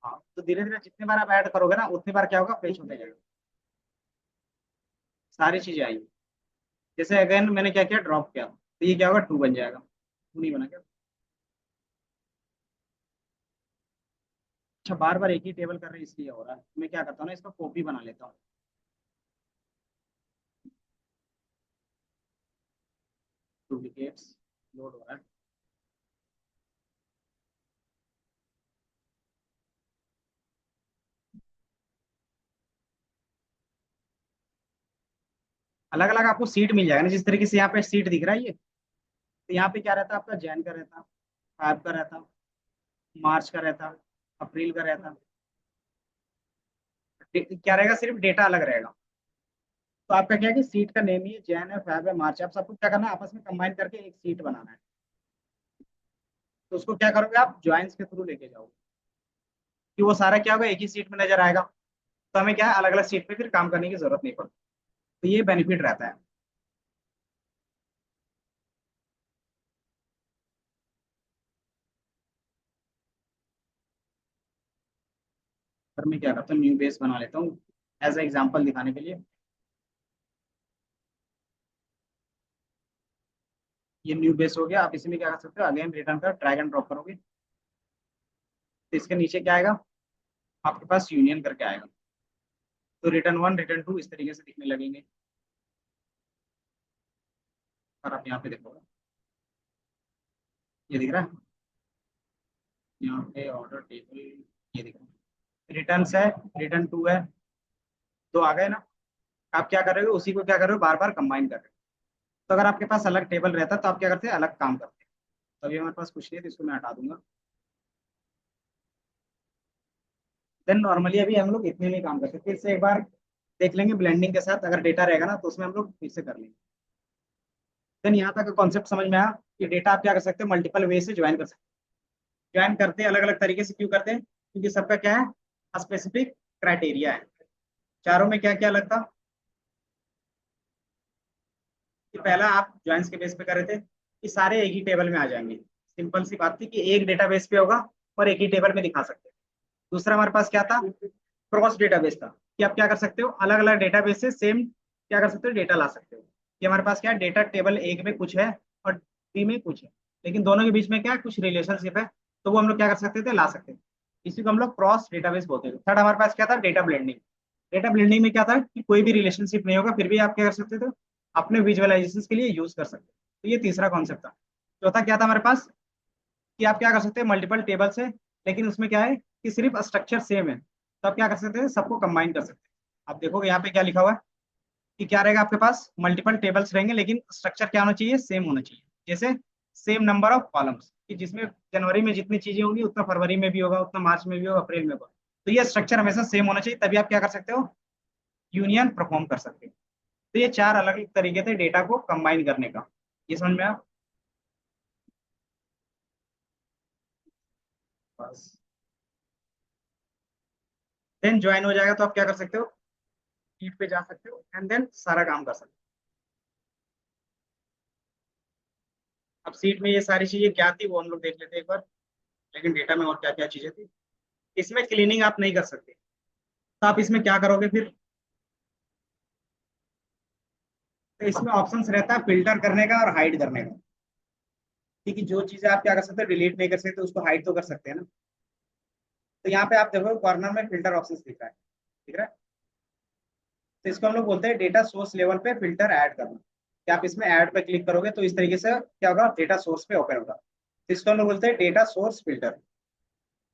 हाँ, तो धीरे धीरे जितने बार आप ऐड करोगे ना, उतनी बार क्या होगा, फेच होते जाएगा, सारी चीजें आएंगी। जैसे अगेन मैंने क्या किया, ड्रॉप किया, तो ये क्या होगा, टू बन जाएगा, टू नहीं बना क्या। अच्छा, बार बार एक ही टेबल कर रहे हैं इसलिए हो रहा है। मैं क्या करता हूँ ना, इसका कॉपी बना लेता हूँ। डुप्लीकेट्स लोड हो रहा है। अलग अलग आपको सीट मिल जाएगा ना, जिस तरीके से यहाँ पे सीट दिख रहा है ये। तो यहाँ पे क्या रहता है आपका, जैन का रहता, फाइव का रहता, मार्च का रहता, अप्रैल का रहता। क्या रहेगा, सिर्फ डेटा अलग रहेगा। तो आपका क्या है कि सीट का नेम ही है, जैन है, फैब है, मार्च है। आप सबको क्या करना है, आपस में कंबाइन करके एक सीट बनाना है। तो उसको क्या करोगे, आप ज्वाइंस के थ्रू लेके जाओगे, कि वो सारा क्या होगा, एक ही सीट में नजर आएगा। तो हमें क्या है, अलग अलग सीट पे फिर काम करने की जरूरत नहीं पड़ती। तो ये बेनिफिट रहता है। पर मैं क्या करता हूँ, न्यू बेस बना लेता हूँ एज ए एग्जाम्पल दिखाने के लिए। ये न्यू बेस हो गया। आप इसी में क्या कर सकते हो, अगेन रिटर्न का ड्रैग एंड ड्रॉप करोगे, तो इसके नीचे क्या आएगा, आपके पास यूनियन करके आएगा। तो रिटर्न वन, रिटर्न टू इस तरीके से दिखने लगेंगे। और आप यहाँ पे देखोगे, ये दिख रहा है, यहाँ पे ऑर्डर टेबल, ये दिख रहा है, रिटर्न है, रिटर्न टू है, तो आ गए ना। आप क्या कर रहे हो, उसी को क्या कर रहे हो, बार बार कंबाइन कर रहे हो। तो अगर आपके पास अलग टेबल रहता तो आप क्या करते हैं, अलग काम करते हैं। तो अभी हमारे पास कुछ नहीं है, तो इसको मैं हटा दूंगा। देन नॉर्मली अभी हम लोग इतने में काम करते हैं, फिर से एक बार देख लेंगे ब्लेंडिंग के साथ, अगर डेटा रहेगा ना तो उसमें हम लोग फिर से कर लेंगे। देन यहाँ तक कॉन्सेप्ट समझ में आया, कि डेटा आप क्या कर सकते हैं, मल्टीपल वे से ज्वाइन कर सकते हैं। ज्वाइन करते हैं अलग अलग तरीके से, क्यों करते हैं, क्योंकि सबका क्या है, स्पेसिफिक क्राइटेरिया है। चारों में क्या क्या लगता, कि पहला आप ज्वाइंस के बेस पे कर रहे थे, कि सारे एक ही टेबल में आ जाएंगे। सिंपल सी बात थी कि एक डेटाबेस पे होगा और एक ही टेबल में दिखा सकते हैं। दूसरा हमारे पास क्या था, क्रॉस डेटाबेस था, कि आप क्या कर सकते हो, अलग अलग डेटाबेस से सेम क्या कर सकते हो, डेटा ला सकते हो। कि हमारे पास क्या है, डेटा टेबल एक में कुछ है और बी में कुछ है, लेकिन दोनों के बीच में क्या है, कुछ रिलेशनशिप है। तो वो हम लोग क्या कर सकते थे, ला सकते थे। इसी को हम लोग क्रॉस डेटाबेस बोलते थे। थर्ड हमारे पास क्या था, डेटा ब्लेंडिंग। डेटा ब्लेंडिंग में क्या था, कि कोई भी रिलेशनशिप नहीं होगा, फिर भी आप क्या कर सकते थे, अपने विजुअलाइजेशन के लिए यूज कर सकते। तो ये तीसरा कॉन्सेप्ट था। चौथा क्या था हमारे पास, कि आप क्या कर सकते हैं, मल्टीपल टेबल से, लेकिन उसमें क्या है, कि सिर्फ स्ट्रक्चर सेम है, तो आप क्या कर सकते हैं, सबको कंबाइन कर सकते हैं। आप देखोगे यहाँ पे क्या लिखा हुआ है, कि क्या रहेगा आपके पास, मल्टीपल टेबल्स रहेंगे, लेकिन स्ट्रक्चर क्या होना चाहिए, सेम होना चाहिए। जैसे सेम नंबर ऑफ कॉलम्स, कि जिसमें जनवरी में जितनी चीजें होंगी उतना फरवरी में भी होगा, उतना मार्च में भी होगा, अप्रैल में होगा। तो ये स्ट्रक्चर हमेशा सेम होना चाहिए, तभी आप क्या कर सकते हो, यूनियन परफॉर्म कर सकते हैं। तो ये चार अलग अलग तरीके थे डेटा को कंबाइन करने का। ये समझ में आया? बस देन ज्वाइन हो जाएगा तो आप क्या कर सकते हो, शीट पे जा सकते हो एंड देन सारा काम कर सकते हो। अब सीट में ये सारी चीजें क्या थी वो हम लोग देख लेते हैं एक बार। लेकिन डेटा में और क्या क्या चीजें थी। इसमें क्लीनिंग आप नहीं कर सकते, तो आप इसमें क्या करोगे फिर। तो इसमें ऑप्शंस रहता है फिल्टर करने का और हाइड करने का। क्योंकि जो चीजें आप क्या कर सकते हो डिलीट नहीं कर सकते उसको हाइड तो कर सकते हैं ना। तो यहाँ पे आप देखो कॉर्नर में फिल्टर ऑप्शन दिख रहा है, दिख रहा है। तो इसको हम लोग बोलते हैं डेटा सोर्स लेवल पे फिल्टर ऐड करना। कि आप इसमें ऐड पे क्लिक करोगे तो इस तरीके से क्या होगा, डेटा सोर्स पे ओपन होगा। तो इसको हम लोग बोलते हैं डेटा सोर्स फिल्टर।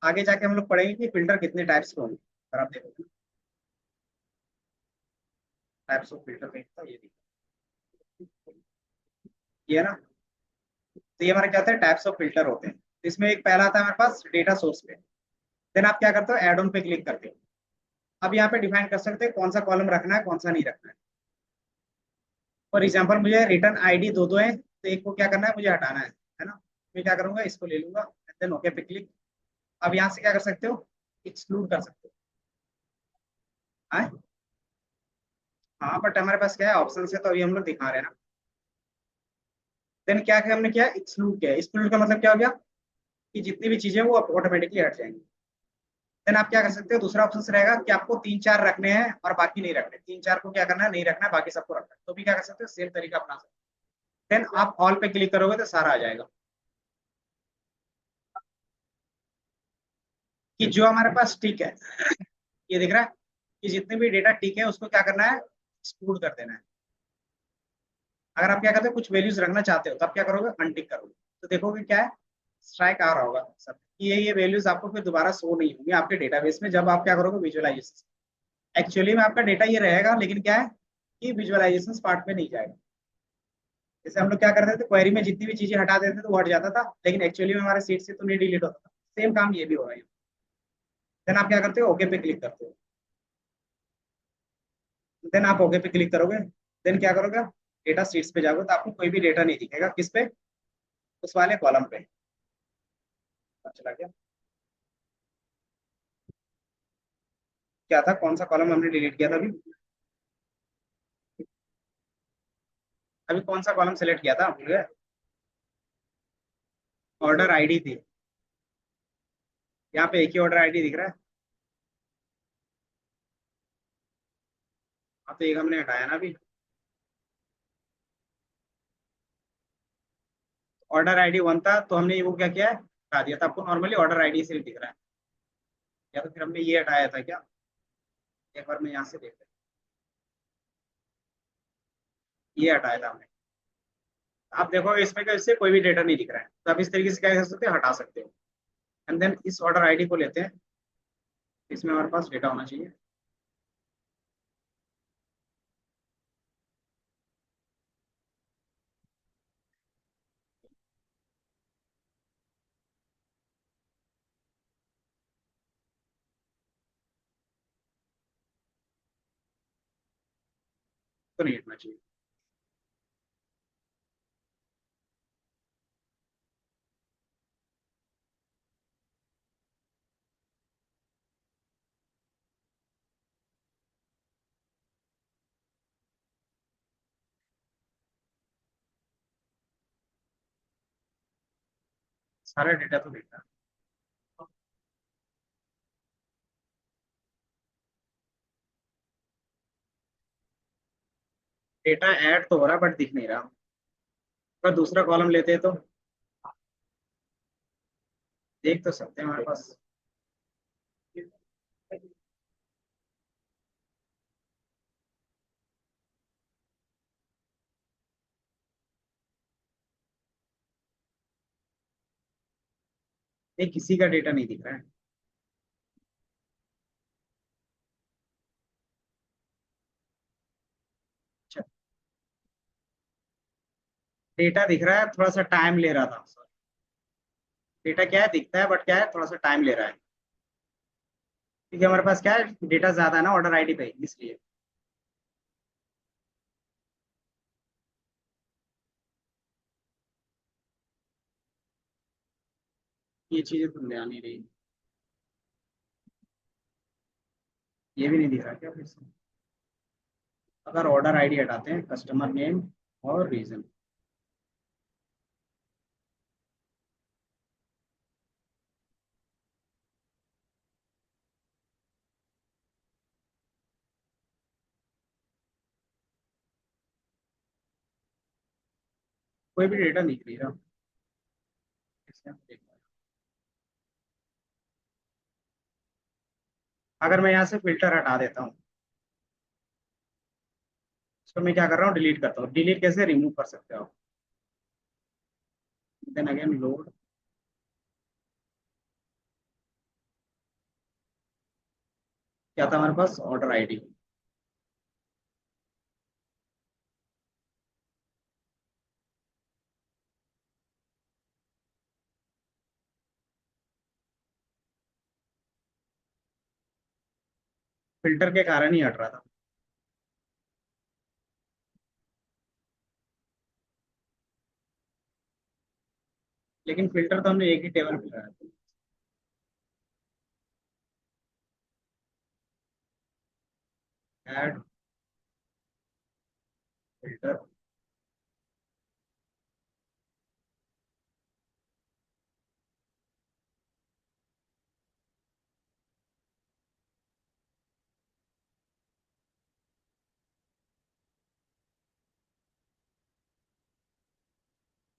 आगे जाके हम लोग पढ़ेंगे कि फिल्टर कितने टाइप्स के होंगे। अगर आप देखोगे टाइप्स ऑफ फिल्टर देखता ये दिखता, ये है ना। तो ये हमारे क्या होता है, टाइप्स ऑफ फिल्टर होते हैं। तो इसमें एक पहला आता है हमारे पास डेटा सोर्स पे। देन आप क्या करते हो, एड ऑन पे क्लिक करते हो। अब यहाँ पे डिफाइन कर सकते हैं कौन सा कॉलम रखना है कौन सा नहीं रखना है। फॉर एग्जाम्पल मुझे रिटर्न आईडी दो दो है, तो एक को क्या करना है मुझे हटाना है ना। मैं क्या करूंगा इसको ले लूंगा देन ओके पे क्लिक। अब यहाँ से क्या कर सकते हो, एक्सक्लूड कर सकते हो। हाँ हाँ, बट हमारे पास क्या है ऑप्शन से तो अभी हम लोग दिखा रहे हैं ना। देन क्या किया हमने, किया एक्सक्लूड किया। एक्सक्लूड का मतलब क्या हो गया कि जितनी भी चीजें वो ऑटोमेटिकली हट जाएंगी। देन आप क्या कर सकते हो, दूसरा ऑप्शन रहेगा कि आपको तीन चार रखने हैं और बाकी नहीं रखने। तीन चार को क्या करना है, नहीं रखना है, बाकी सबको रखना है। तो भी क्या कर सकते हो, सेम तरीका अपना सकते हो। देन आप ऑल पे क्लिक करोगे तो सारा आ जाएगा। कि जो हमारे पास टिक है, ये दिख रहा है कि जितने भी डेटा टिक है उसको क्या करना है, एक्सक्लूड कर देना है। अगर आप क्या करते हो कुछ वैल्यूज रखना चाहते हो तो आप क्या करोगे, अनटिक करोगे। तो देखोगे क्या है, स्ट्राइक आ रहा होगा सब कि ये वैल्यूज आपको फिर दोबारा शो नहीं होंगी आपके डेटाबेस में जब आप क्या करोगे विजुअलाइजेशन। एक्चुअली में आपका डेटा ये रहेगा लेकिन क्या है कि विजुअलाइजेशन पार्ट में नहीं जाएगा। जैसे हम लोग क्या करते थे, क्वेरी में जितनी भी चीजें हटा देते थे तो वो हट जाता था, लेकिन एक्चुअली में हमारे सीट से तो नहीं डिलीट होता था। सेम काम ये भी हो रहा है। देन आप क्या करते हो, ओके पे क्लिक करते हो। देन आप ओके पे क्लिक करोगे। देन क्या करोगे, डेटा शीट्स पे जाओगे तो आपको कोई भी डेटा नहीं दिखेगा, किस पे, उस वाले कॉलम पे। चला गया, क्या था, कौन सा कॉलम हमने डिलीट किया था अभी। अभी कौन सा कॉलम सेलेक्ट किया था भूल गए। ऑर्डर आईडी थी। यहाँ पे एक ही ऑर्डर आईडी दिख रहा है। हाँ तो एक हमने हटाया ना अभी। ऑर्डर आईडी वन था तो हमने वो क्या किया है, हटा दिया था। आपको नॉर्मली ऑर्डर आईडी सिर्फ दिख रहा है, या तो फिर हमने ये हटाया था क्या। एक बार मैं यहाँ से देख लेता हूँ। ये हटाया था हमने। आप देखो इसमें क्या, इससे कोई भी डेटा नहीं दिख रहा है। तो आप इस तरीके से क्या कर सकते हो, हटा सकते हो। एंड देन इस ऑर्डर आईडी को लेते हैं, इसमें हमारे पास डेटा होना चाहिए। तो नहीं हटना चाहिए। सारा डेटा तो देखना। डेटा ऐड तो हो रहा है बट दिख नहीं रहा। अगर दूसरा कॉलम लेते हैं तो देख तो सकते हैं हमारे पास। नहीं, किसी का डेटा नहीं दिख रहा है। अच्छा, डेटा दिख रहा है, थोड़ा सा टाइम ले रहा था। डेटा क्या है, दिखता है बट क्या है, थोड़ा सा टाइम ले रहा है। क्योंकि हमारे पास क्या है, डेटा ज्यादा है ना ऑर्डर आईडी पे, इसलिए। ये चीजें खुद ध्यान नहीं रही। ये भी नहीं दिख रहा क्या फिर से? अगर ऑर्डर आईडी हटाते हैं, कस्टमर नेम और रीजन, कोई भी डेटा दिख नहीं रहा। इससे हम देख पाएं। अगर मैं यहाँ से फिल्टर हटा देता हूँ, इसको मैं क्या कर रहा हूँ, डिलीट करता हूँ। डिलीट कैसे, रिमूव कर सकते हो। देन अगेन लोड, क्या था हमारे पास, ऑर्डर आईडी। फिल्टर के कारण ही हट रहा था। लेकिन फिल्टर तो हमने एक ही टेबल पे लगाया था। Add filter.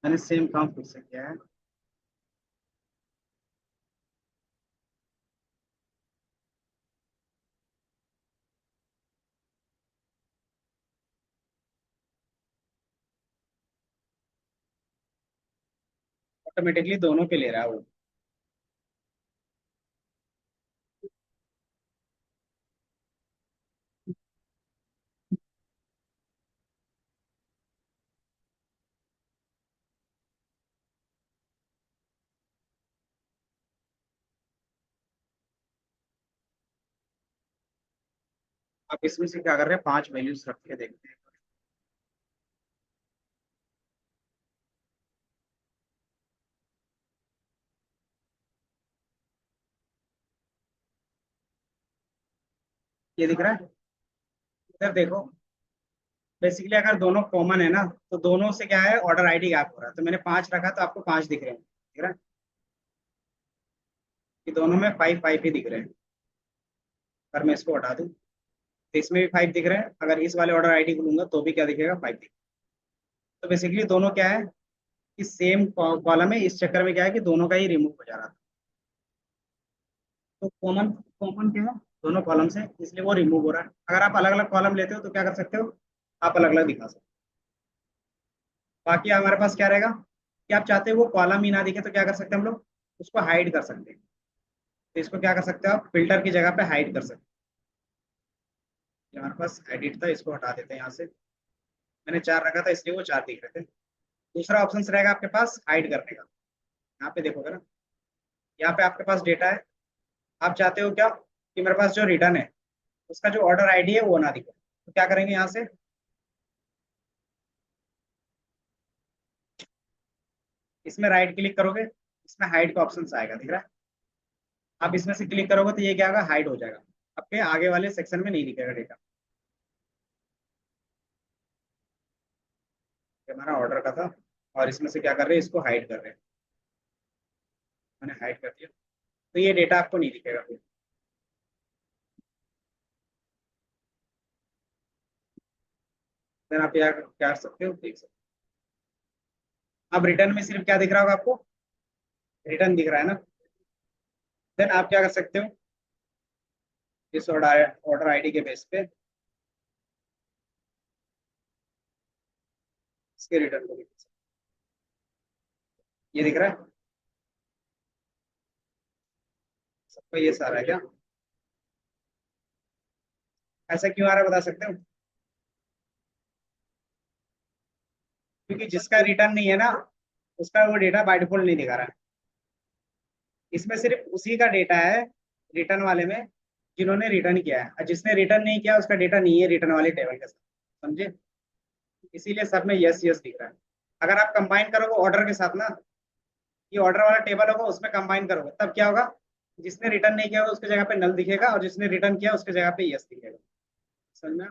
मैंने सेम काम फिर से किया है। ऑटोमेटिकली दोनों पे ले रहा है वो। आप इसमें से क्या कर रहे हैं, 5 वैल्यूज रख के देखते हैं। ये दिख रहा है, इधर देखो। बेसिकली अगर दोनों कॉमन है ना, तो दोनों से क्या है, ऑर्डर आईडी गैप हो रहा है। तो मैंने 5 रखा तो आपको 5 दिख रहे हैं, दिख रहा है कि दोनों में 5 5 ही दिख रहे हैं। अगर मैं इसको हटा दूं तो इसमें भी 5 दिख रहे हैं। अगर इस वाले ऑर्डर आईडी को लूंगा तो भी क्या दिखेगा, 5 दिखेगा। तो बेसिकली दोनों क्या है, कि सेम कॉलम है। इस चक्कर में क्या है कि दोनों का ही रिमूव हो जा रहा था। तो कॉमन कॉमन क्या है, दोनों कॉलम से, इसलिए वो रिमूव हो रहा है। अगर आप अलग अलग कॉलम लेते हो तो क्या कर सकते हो, आप अलग अलग दिखा सकते हो। बाकी हमारे पास क्या रहेगा, कि आप चाहते हो वो कॉलम ही ना दिखे तो क्या कर सकते हैं हम लोग, उसको हाइड कर सकते हैं। तो इसको क्या कर सकते हो आप, फिल्टर की जगह पे हाइड कर सकते हैं। हमारे पास एडिट था, इसको हटा देते हैं यहाँ से। मैंने 4 रखा था इसलिए वो 4 दिख रहे थे। दूसरा ऑप्शन रहेगा आपके पास हाइड करने का। यहाँ पे देखोगे ना, यहाँ पे आपके पास डेटा है। आप चाहते हो क्या, कि मेरे पास जो रिटर्न है उसका जो ऑर्डर आईडी है वो ना दिखे, तो क्या करेंगे, यहाँ से इसमें राइट क्लिक करोगे, इसमें हाइड का ऑप्शन आएगा, दिख रहा है। आप इसमें से क्लिक करोगे तो ये क्या होगा, हाइड हो जाएगा। आपके आगे वाले सेक्शन में नहीं दिखेगा डेटा। ये हमारा ऑर्डर का था, और इसमें से क्या कर रहे हैं, इसको हाइड कर रहे हैं। मैंने हाइड कर दिया, तो ये डेटा आपको नहीं दिखेगा फिर। देन आप यहाँ क्या कर सकते हो, देख सकते हो। अब रिटर्न में सिर्फ क्या दिख रहा होगा आपको, रिटर्न दिख रहा है ना। देन आप क्या कर सकते हो, इस ऑर्डर आईडी के बेस पे इसके रिटर्न को दिख सकते हो। ये दिख रहा है सबको, ये सारा है क्या, ऐसा क्यों आ रहा है बता सकते हो। क्योंकि जिसका रिटर्न नहीं है ना, उसका वो डेटा बाय डिफॉल्ट नहीं दिखा रहा है। इसमें सिर्फ उसी का डेटा है, रिटर्न वाले में, जिन्होंने रिटर्न किया है। और जिसने रिटर्न नहीं किया उसका डेटा नहीं है रिटर्न वाले टेबल के साथ, समझे। इसीलिए सब में यस यस दिख रहा है। अगर आप कंबाइन करोगे ऑर्डर के साथ ना, ये ऑर्डर वाला टेबल होगा, उसमें कंबाइन करोगे तब क्या होगा, जिसने रिटर्न नहीं किया होगा उसकी जगह पे नल दिखेगा, और जिसने रिटर्न किया उसकी जगह पे यस दिखेगा। समझ में?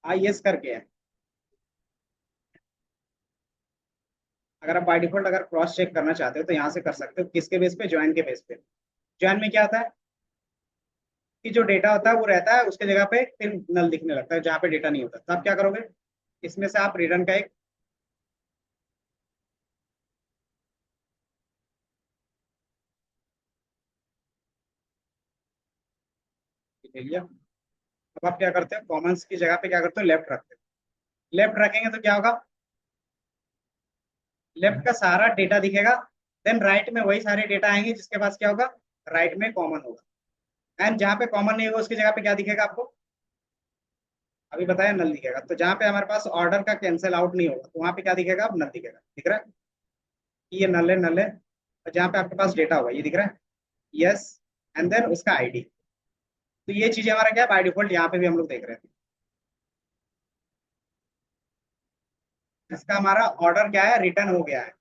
हाँ, यस करके है। अगर आप बाय डिफॉल्ट अगर क्रॉस चेक करना चाहते हो तो यहाँ से कर सकते हो, किसके बेस पे, ज्वाइन के बेस पे। ज्वाइन में क्या होता है कि जो डेटा होता है वो रहता है उसके जगह पे, फिर नल दिखने लगता है जहाँ पे डेटा नहीं होता। तो आप क्या करोगे, इसमें से आप रिटर्न का एक ले लिया। अब आप क्या करते हो, कॉमन्स की जगह पे क्या करते हो, लेफ्ट रखते हो। लेफ्ट रखेंगे तो क्या होगा, लेफ्ट का सारा डेटा दिखेगा। देन राइट में वही सारे डेटा आएंगे जिसके पास क्या होगा, राइट में कॉमन होगा। एंड जहाँ पे कॉमन नहीं होगा उसकी जगह पे क्या दिखेगा आपको, अभी बताया नल दिखेगा। तो जहाँ पे हमारे पास ऑर्डर का कैंसिल आउट नहीं होगा तो वहाँ पे क्या दिखेगा, अब नल दिखेगा। दिख रहा है कि ये नल है, नल है। और जहाँ पे आपके पास डेटा होगा ये दिख रहा है, यस, एंड देन उसका आईडी। तो ये चीजें हमारा क्या बाय डिफॉल्ट यहाँ पे भी हम लोग देख रहे हैं। इसका हमारा ऑर्डर क्या है, रिटर्न हो गया है।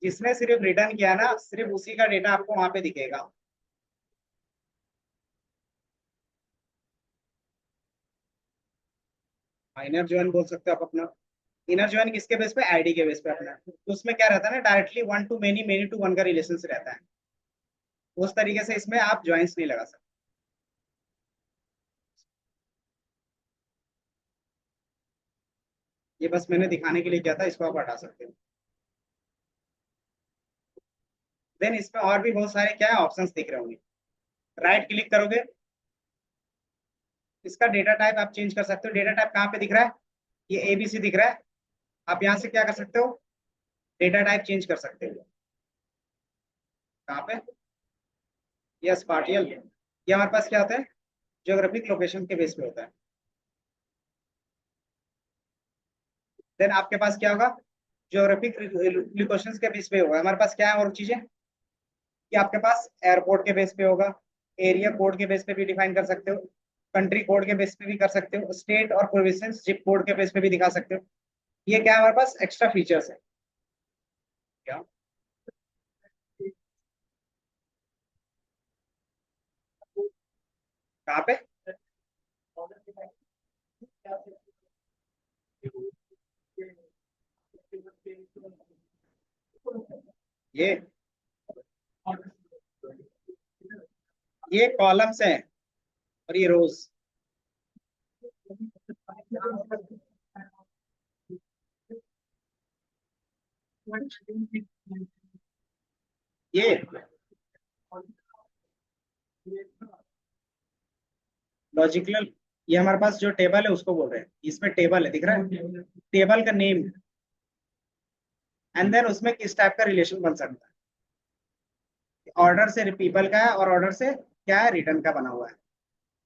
जिसने सिर्फ रिटर्न किया ना, सिर्फ उसी का डेटा आपको वहां पे दिखेगा। इनर ज्वाइन बोल सकते हो आप अपना। इनर ज्वाइन किसके बेस पे, आईडी के बेस पे अपना। तो उसमें क्या रहता है ना, directly one to many, many to one का रिलेशन से रहता है। उस तरीके से इसमें आप ज्वाइंस नहीं लगा सकते। ये बस मैंने दिखाने के लिए किया था, इसको आप हटा सकते हो। देन इसमें और भी बहुत सारे क्या है ऑप्शंस दिख रहे होंगे। राइट क्लिक करोगे, इसका डेटा टाइप आप चेंज कर सकते हो। डेटा टाइप कहाँ पे दिख रहा है, ये एबीसी दिख रहा है। आप यहाँ से क्या कर सकते हो, डेटा टाइप चेंज कर सकते हो। कहाँ पे, यस पार्टियल। ये हमारे पास क्या होता है, ज्योग्राफिक लोकेशन के बेस पे होता है। देन आपके पास क्या होगा, ज्योग्राफिक लोकेशन के बेस पे होगा। हमारे पास क्या है और चीजें, कि आपके पास एयरपोर्ट के बेस पे होगा, एरिया कोड के बेस पे भी डिफाइन कर सकते हो, कंट्री कोड के बेस पे भी कर सकते हो, स्टेट और प्रोविंस जिप कोड के बेस पे भी दिखा सकते हो। ये क्या है हमारे पास एक्स्ट्रा फीचर्स है। क्या, कहाँ पे, ये कॉलम्स हैं और ये रोज। ये लॉजिकल, ये हमारे पास जो टेबल है उसको बोल रहे हैं। इसमें टेबल है, दिख रहा है, टेबल का नेम, एंड देन उसमें किस टाइप का रिलेशन बन सकता है। ऑर्डर से पीपल का है, और ऑर्डर से क्या है, रिटर्न का बना हुआ है।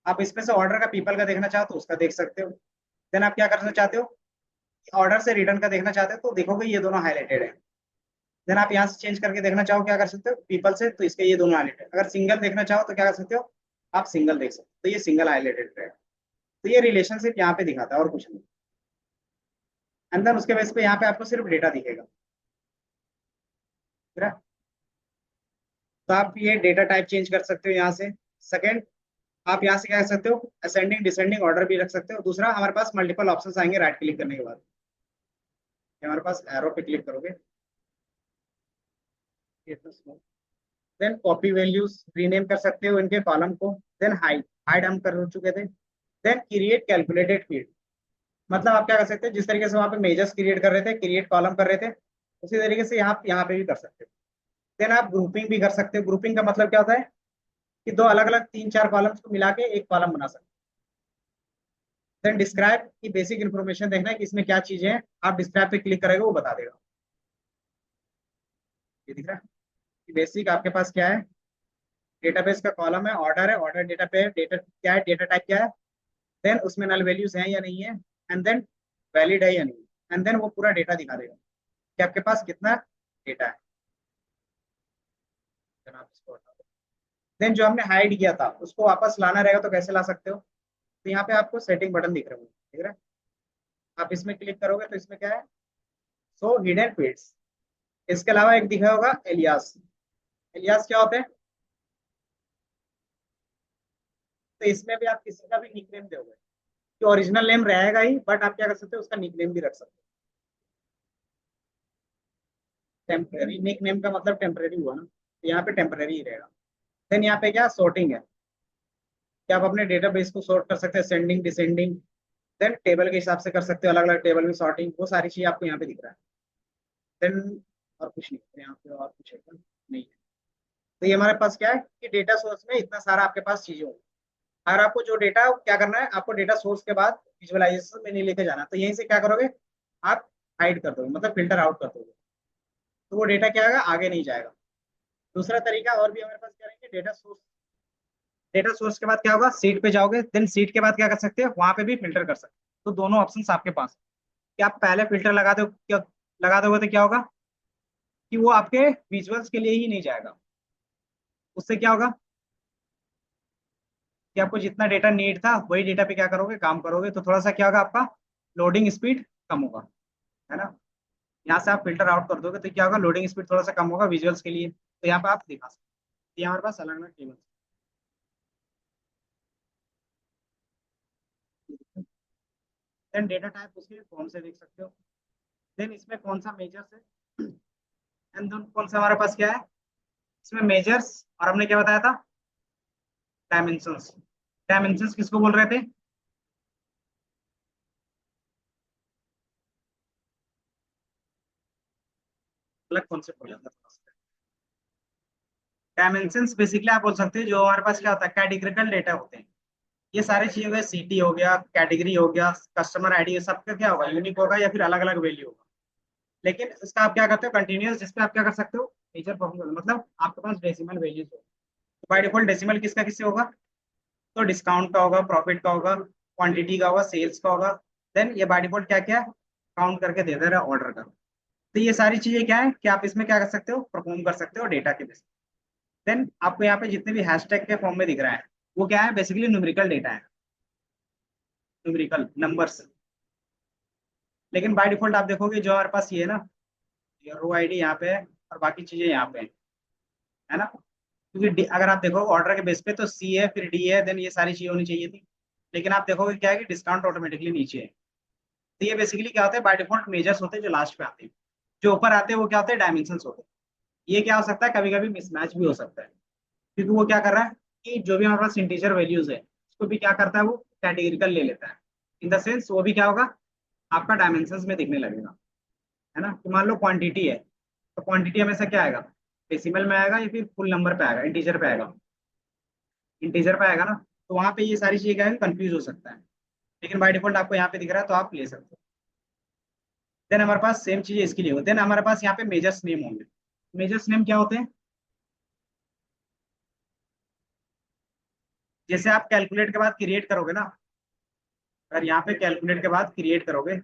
आप इसमें से ऑर्डर का पीपल का देखना चाहो तो उसका देख सकते हो। देन आप क्या करना चाहते हो, ऑर्डर से रिटर्न का देखना चाहते हो तो देखोगे ये दोनों हाईलाइटेड है। देन आप यहाँ से चेंज करके देखना चाहो क्या कर सकते हो, पीपल से, तो इसके ये दोनों हाईलाइटेड। अगर सिंगल देखना चाहो तो क्या कर सकते हो, आप सिंगल देख सकते हो, तो ये सिंगल हाईलाइटेड है। तो ये रिलेशनशिप यहाँ पे दिखाता है और कुछ नहीं। अंदर उसके बेस पे यहाँ पे आपको सिर्फ डेटा दिखेगा। ठीक है? तो आप ये डेटा टाइप चेंज कर सकते हो यहाँ से। सेकंड, आप यहाँ से क्या कर सकते हो, असेंडिंग डिसेंडिंग ऑर्डर भी रख सकते हो। दूसरा, हमारे पास मल्टीपल ऑप्शंस आएंगे राइट क्लिक करने के बाद। ये हमारे पास एरो पे क्लिक करोगे, देन कॉपी वैल्यूज रीनेम कर सकते हो इनके कॉलम को। देन हाइड, हाइड हम कर चुके थे। देन क्रिएट कैलकुलेटेड फील्ड, मतलब आप क्या कर सकते हैं, जिस तरीके से वहां पे मेजर्स क्रिएट कर रहे थे, क्रिएट कॉलम कर रहे थे, उसी तरीके से यहाँ पे भी कर सकते हो। देन आप ग्रुपिंग भी कर सकते हो। ग्रुपिंग का मतलब क्या होता है, कि दो अलग अलग तीन चार कॉलम्स को मिला के एक कॉलम बना सकते हो। देन डिस्क्राइब की बेसिक इन्फॉर्मेशन देखना है कि इसमें क्या चीजें हैं, आप डिस्क्राइब पे क्लिक करेंगे वो बता देगा। ये दिख रहा है, बेसिक आपके पास क्या है, डेटाबेस का कॉलम है, ऑर्डर है, ऑर्डर डेटा पे डेटा क्या है, डेटा टाइप क्या है, देन उसमें नल वैल्यूज हैं या नहीं है, एंड देन वैलिड है या नहीं, एंड देन वो पूरा डेटा दिखा देगा कि आपके पास कितना डेटा है। Then आप इसको हटा दो। देन जो हमने हाइड किया था उसको वापस लाना रहेगा तो कैसे ला सकते हो, तो यहाँ पे आपको सेटिंग बटन दिख रहा है, दिख रहा है। आप इसमें क्लिक करोगे तो इसमें क्या है, सो हिडन फील्ड्स। इसके अलावा एक दिखा होगा एलियास। एलियास क्या होते हैं? तो इसमें भी आप किसी का भी निकनेम दोगे, कि ओरिजिनल नेम रहेगा ही, बट आप क्या कर सकते हो, उसका निकनेम भी रख सकते हो। टेम्परेरी निक नेम का मतलब टेम्परेरी हुआ ना, तो यहाँ पे टेम्परेरी ही रहेगा। देन यहाँ पे क्या सॉर्टिंग है, कि आप अपने डेटाबेस को सॉर्ट कर सकते हैं, सेंडिंग डिसेंडिंग। देन टेबल के हिसाब से कर सकते हो, अलग अलग टेबल में सॉर्टिंग, वो सारी चीज आपको यहाँ पे दिख रहा है। देन और कुछ नहीं है यहाँ पे, और कुछ है क्या? नहीं है। तो ये हमारे पास क्या है कि डेटा सोर्स में इतना सारा आपके पास चीजें होंगी। अगर आपको जो डेटा क्या करना है, आपको डेटा सोर्स के बाद विजुअलाइजेशन में नहीं लेके जाना, तो यहीं से क्या करोगे, आप हाइड कर दोगे, मतलब फिल्टर आउट कर दोगे। तो वो डेटा क्या होगा, आगे नहीं जाएगा। दूसरा तरीका और भी हमारे पास करेंगे, डेटा सोर्स। डेटा सोर्स के बाद क्या होगा, सीट पे जाओगे, देन सीट के बाद क्या कर सकते हो, वहां पे भी फिल्टर कर सकते हो। तो दोनों ऑप्शंस आपके पास हैं। कि आप पहले फिल्टर लगा दो, क्या लगा दोगे तो क्या होगा कि वो आपके विजुअल्स के लिए ही नहीं जाएगा। उससे क्या होगा कि आपको जितना डेटा नीड था वही डेटा पे क्या करोगे, काम करोगे, तो थोड़ा सा क्या होगा, आपका लोडिंग स्पीड कम होगा, है ना। यहाँ से आप फिल्टर आउट कर दोगे तो क्या होगा, लोडिंग स्पीड थोड़ा सा कम होगा विजुअल्स के लिए, तो यहाँ पे आप दिखा सकते हो। ये हमारे पास अलग अलग टेबल। देन डेटा टाइप उसके फॉर्म से देख सकते हो। देन इसमें कौन सा मेजर्स है, एंड देन कौन सा हमारे पास क्या है, इसमें मेजर्स, और हमने क्या बताया था, डायमेंशंस। डायमेंशंस किसको बोल रहे थे, अलग कॉन्सेप्ट हो जाता है। डायमेंशंस बेसिकली आप बोल सकते हैं जो हमारे पास क्या होता है, कैटेगरिकल डेटा होते हैं। ये सारी चीजें हो गए, सीटी हो गया, कैटेगरी हो गया, कस्टमर आईडी, सबका क्या होगा, यूनिक होगा या फिर अलग अलग वैल्यू होगा। लेकिन इसका आप क्या करते हो, कंटिन्यूअस, जिसपे आप क्या कर सकते हो, मेजर परफॉर्म, मतलब आपके पास डेसिमल वैल्यूज हो। तो बाय डिफॉल्ट डेसिमल किसका किससे होगा, तो डिस्काउंट का होगा, प्रॉफिट का होगा, क्वांटिटी का होगा, सेल्स का होगा। देन ये बाय डिफॉल्ट क्या क्या काउंट करके दे दे रहा है ऑर्डर का। तो ये सारी चीजें क्या है कि आप इसमें क्या कर सकते हो, परफॉर्म कर सकते हो डेटा के बेस। देन आपको यहाँ पे जितने भी हैशटैग के फॉर्म में दिख रहा है, वो क्या है, बेसिकली न्यूमेरिकल डेटा है, न्यूमेरिकल नंबर्स। लेकिन बाय डिफॉल्ट आप देखोगे जो हमारे पास ये है ना, ये रो आईडी यहाँ पे है और बाकी चीजें यहाँ पे है ना। क्योंकि अगर आप देखोगे ऑर्डर के बेस पे तो सी है, फिर डी है, देन ये सारी चीजें होनी चाहिए थी। लेकिन आप देखोगे क्या है कि डिस्काउंट ऑटोमेटिकली नीचे है। तो ये बेसिकली क्या होता है, बाय डिफॉल्ट मेजर्स होते हैं जो लास्ट पे आते हैं। जो ऊपर आते हैं वो क्या होते हैं, डायमेंशंस होते हैं। ये क्या हो सकता है, कभी कभी मिसमैच भी हो सकता है, क्योंकि वो क्या कर रहा है कि जो भी हमारे पास इंटीजर वैल्यूज है उसको भी क्या करता है, वो कैटेगरिकल ले लेता है। इन द सेंस वो भी क्या होगा, आपका डायमेंशंस में दिखने लगेगा, है ना। तो मान लो क्वांटिटी है, तो क्वांटिटी हमेशा क्या आएगा, डेसिमल में आएगा या फिर फुल नंबर पे आएगा, इंटीजर पे आएगा, इंटीजर पे आएगा ना। तो वहां पे ये सारी चीजें क्या है, कंफ्यूज हो सकता है। लेकिन बाय डिफॉल्ट आपको यहाँ पे दिख रहा है तो आप ले सकते हो। देन हमारे पास सेम चीज इसके लिए हो, देन हमारे पास यहाँ पे मेजर्स नेम होंगे। मेजर्स नेम क्या होते हैं, जैसे आप कैलकुलेट के बाद क्रिएट करोगे ना, अगर यहाँ पे कैलकुलेट के बाद क्रिएट करोगे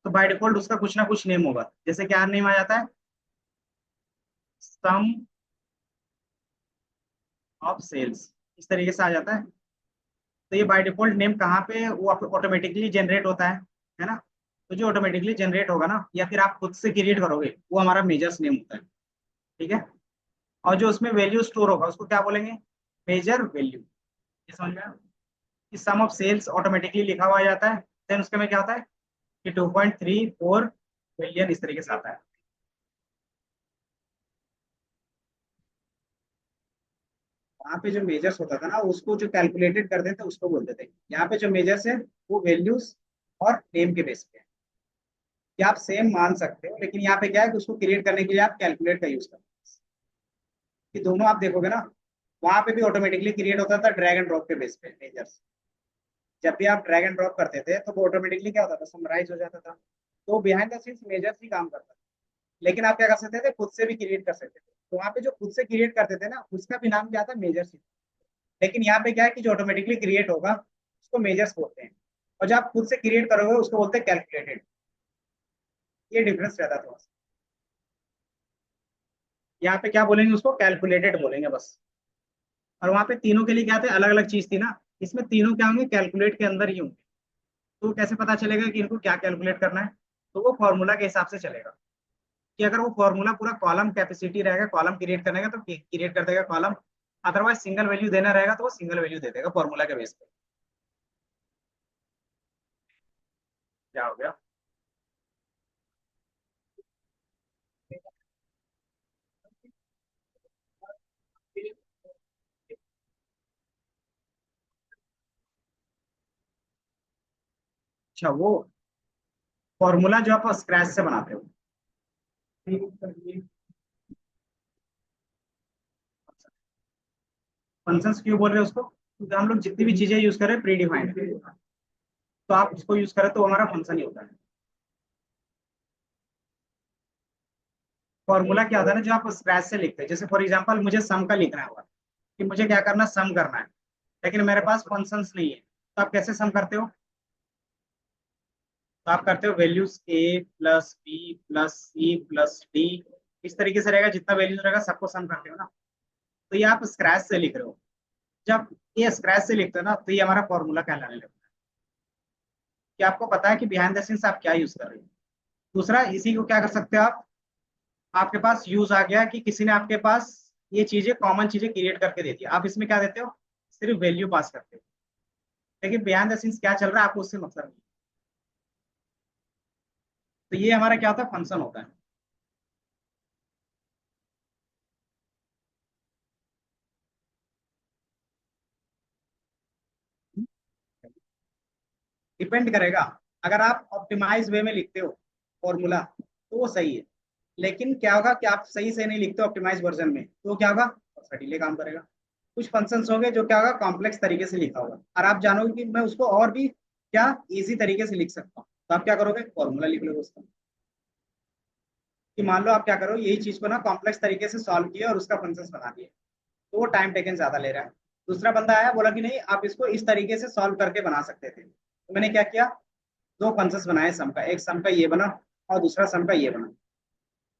तो बाय डिफॉल्ट उसका कुछ ना कुछ नेम होगा। जैसे क्या नेम आ जाता है, सम ऑफ सेल्स, इस तरीके से आ जाता है। तो ये बाय डिफॉल्ट नेम कहाँ पे, वो ऑटोमेटिकली जनरेट होता है ना। तो जो ऑटोमेटिकली जनरेट होगा ना, या फिर आप खुद से क्रिएट करोगे, वो हमारा मेजर्स नेम होता है। ठीक है। और जो उसमें वैल्यू स्टोर होगा उसको क्या बोलेंगे, मेजर वैल्यू। ये समझ में आया? कि सम ऑफ सेल्स ऑटोमेटिकली लिखा हुआ आ जाता है, देन उसके में क्या होता है कि 2.34 बिलियन, इस तरीके से आता है। वहां पे जो मेजर्स होता था ना, उसको जो कैलकुलेटेड करते थे उसको बोलते थे। यहाँ पे जो मेजर्स है वो वैल्यूज और नेम के बेस पे है। कि आप सेम मान सकते हो, लेकिन यहाँ पे क्या है कि उसको क्रिएट करने के लिए आप कैलकुलेट का यूज करते हो। कि दोनों आप देखोगे ना, वहां पे भी ऑटोमेटिकली क्रिएट होता था ड्रैग एंड ड्रॉप के बेस पे मेजर्स। जब भी आप ड्रैग एंड ड्रॉप करते थे तो वो ऑटोमेटिकली क्या होता था, समराइज हो जाता था। तो बिहाइंड द सीन्स मेजर्स ही काम करता था। लेकिन आप क्या कर सकते थे, खुद से भी क्रिएट कर सकते थे। तो वहाँ पे जो खुद से क्रिएट करते थे ना, उसका भी नाम क्या था, मेजर्स ही। लेकिन यहाँ पे क्या है कि जो ऑटोमेटिकली क्रिएट होगा उसको मेजर्स बोलते हैं, और जब आप खुद से क्रिएट करोगे उसको बोलते हैं कैलकुलेटेड। ये डिफरेंस रहता था। यहाँ पे क्या बोलेंगे, उसको कैलकुलेटेड बोलेंगे बस। और वहां पे तीनों के लिए क्या थे, अलग अलग चीज थी ना। इसमें तीनों क्या होंगे, कैलकुलेट के अंदर ही होंगे। तो कैसे पता चलेगा कि इनको क्या कैलकुलेट करना है? तो वो फॉर्मूला के हिसाब से चलेगा कि अगर वो फॉर्मूला पूरा कॉलम कैपेसिटी रहेगा, कॉलम क्रिएट करने का, तो क्रिएट कर देगा कॉलम। अदरवाइज सिंगल वैल्यू देना रहेगा तो वो सिंगल वैल्यू दे देगा फॉर्मूला के बेस पे। क्या हो गया? अच्छा, वो फॉर्मूला जो आप स्क्रैच से बनाते हो। फंक्शंस क्यों बोल रहे हो उसको? क्योंकि हम लोग जितनी भी चीजें यूज करें प्री डिफाइंड, तो आप उसको यूज करें तो वो हमारा फंक्शन ही होता है। फॉर्मूला क्या होता है ना, जो आप स्क्रैच से लिखते हैं। जैसे फॉर एग्जांपल मुझे सम का लिखना होगा कि मुझे क्या करना, सम करना है, लेकिन मेरे पास फंक्शंस नहीं है, तो आप कैसे सम करते हो? तो आप करते हो values A plus B plus C plus D, इस तरीके से रहेगा, जितना वैल्यूज रहेगा सबको सम करते हो ना। तो ये आप स्क्रैच से लिख रहे हो। जब ये स्क्रैच से लिखते हो ना, तो ये हमारा फॉर्मूला कहलाने लगता है कि आपको पता है कि बिहाइंड द सीन्स आप क्या यूज कर रहे हो। दूसरा, इसी को क्या कर सकते हो आप, आपके पास यूज आ गया कि किसी ने आपके पास ये चीजें, कॉमन चीजें क्रिएट करके दे दी, आप इसमें क्या देते हो, सिर्फ वैल्यू पास करते हो। लेकिन बिहाइंड द सीन्स क्या चल रहा है आपको उससे मतलब नहीं। तो ये हमारा क्या होता है, फंक्शन होता है। डिपेंड करेगा। अगर आप ऑप्टिमाइज वे में लिखते हो फॉर्मूला तो वो सही है। लेकिन क्या होगा कि आप सही से नहीं लिखते ऑप्टिमाइज वर्जन में, तो क्या होगा, थोड़ा डिले काम करेगा। कुछ फंक्शंस होंगे जो क्या होगा, कॉम्प्लेक्स तरीके से लिखा होगा, और आप जानोगे कि मैं उसको और भी क्या इजी तरीके से लिख सकता हूँ, तो आप क्या करोगे, फॉर्मूला लिख लोगे उसका। कि मान लो आप क्या करो, यही चीज को ना कॉम्प्लेक्स तरीके से सॉल्व किया और उसका फंक्शंस बना दिए, तो वो टाइम टेकन ज्यादा ले रहा है। दूसरा बंदा आया, बोला कि नहीं आप इसको इस तरीके से सॉल्व करके बना सकते थे, तो मैंने क्या किया, दो फंक्शंस बनाए सम का, एक सम का ये बना और दूसरा सम का ये बना।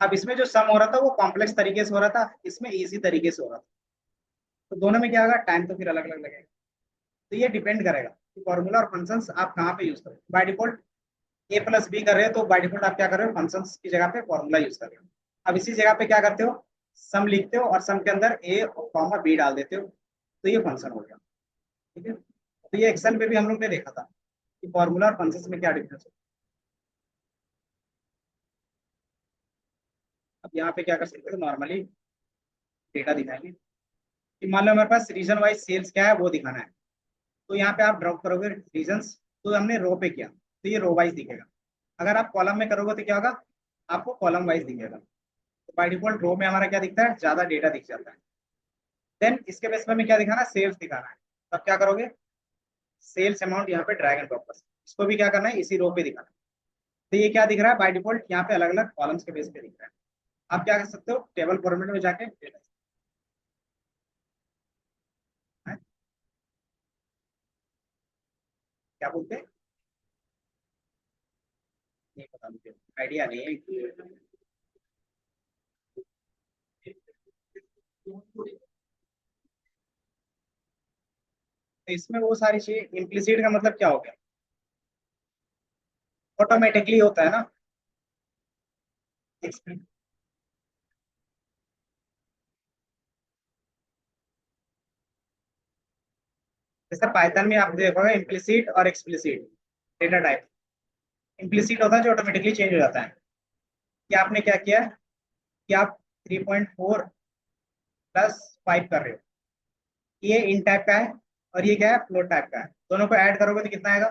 अब इसमें जो सम हो रहा था वो कॉम्प्लेक्स तरीके से हो रहा था, इसमें इजी तरीके से हो रहा था। तो दोनों में क्या होगा, टाइम तो फिर अलग अलग लगेगा। तो ये डिपेंड करेगा कि फॉर्मूला और फंक्शंस आप कहाँ पे यूज करें। By default A plus B कर रहे हो, तो बाय डिफॉल्ट आप क्या कर रहे हो, फंक्शंस की जगह पे फॉर्मूला यूज कर रहे हो। अब इसी जगह पे क्या करते हो, सम लिखते हो और सम के अंदर ए कॉमा बी डाल देते हो, तो ये फंक्शन हो गया। ठीक है, तो ये एक्सेल पे भी हम लोग ने देखा था कि फॉर्मूला और फंक्शंस में क्या डिफरेंस है। अब यहाँ पे क्या कर सकते हो, नॉर्मली डेटा दिखाएंगे कि मान लो हमारे पास रीजन वाइज सेल्स क्या है वो दिखाना है। तो यहाँ पे आप ड्रॉप करोगे रीजंस, तो हमने रो पे किया तो ये रो वाइज दिखेगा। अगर आप कॉलम में करोगे तो क्या होगा, आपको कॉलम वाइज दिखेगा। तो बाय डिफॉल्ट रो में हमारा क्या दिखता है, ज्यादा डेटा दिख जाता है। देन इसके बेस पे हमें क्या दिखाना है, सेल्स दिखाना है। तब क्या करोगे, सेल्स अमाउंट यहाँ पे ड्रैग एंड ड्रॉप कर, इसको भी क्या करना है, इसी रो पे दिखाना है। तो ये क्या दिख रहा है, बाय डिफॉल्ट यहाँ पे अलग अलग कॉलम्स के बेस पे दिख रहा है। आप क्या कर सकते हो, टेबल फॉर्मेट में जाके data है, क्या बोलते हैं, नहीं पता मुझे, आइडिया नहीं है। तो इसमें वो सारी चीजें, इम्प्लिसिट का मतलब क्या हो गया, ऑटोमेटिकली होता है ना। जैसे पाइथन में आप देखोगे इम्प्लिसिट और एक्सप्लिसिट डेटा टाइप। इम्प्लिसिट होता है जो ऑटोमेटिकली चेंज हो जाता है, कि आपने क्या किया है, कि आप 3.4 प्लस 5 कर रहे हो, ये इन टाइप का है और ये क्या है, फ्लोट टाइप का है। दोनों को ऐड करोगे तो कितना आएगा,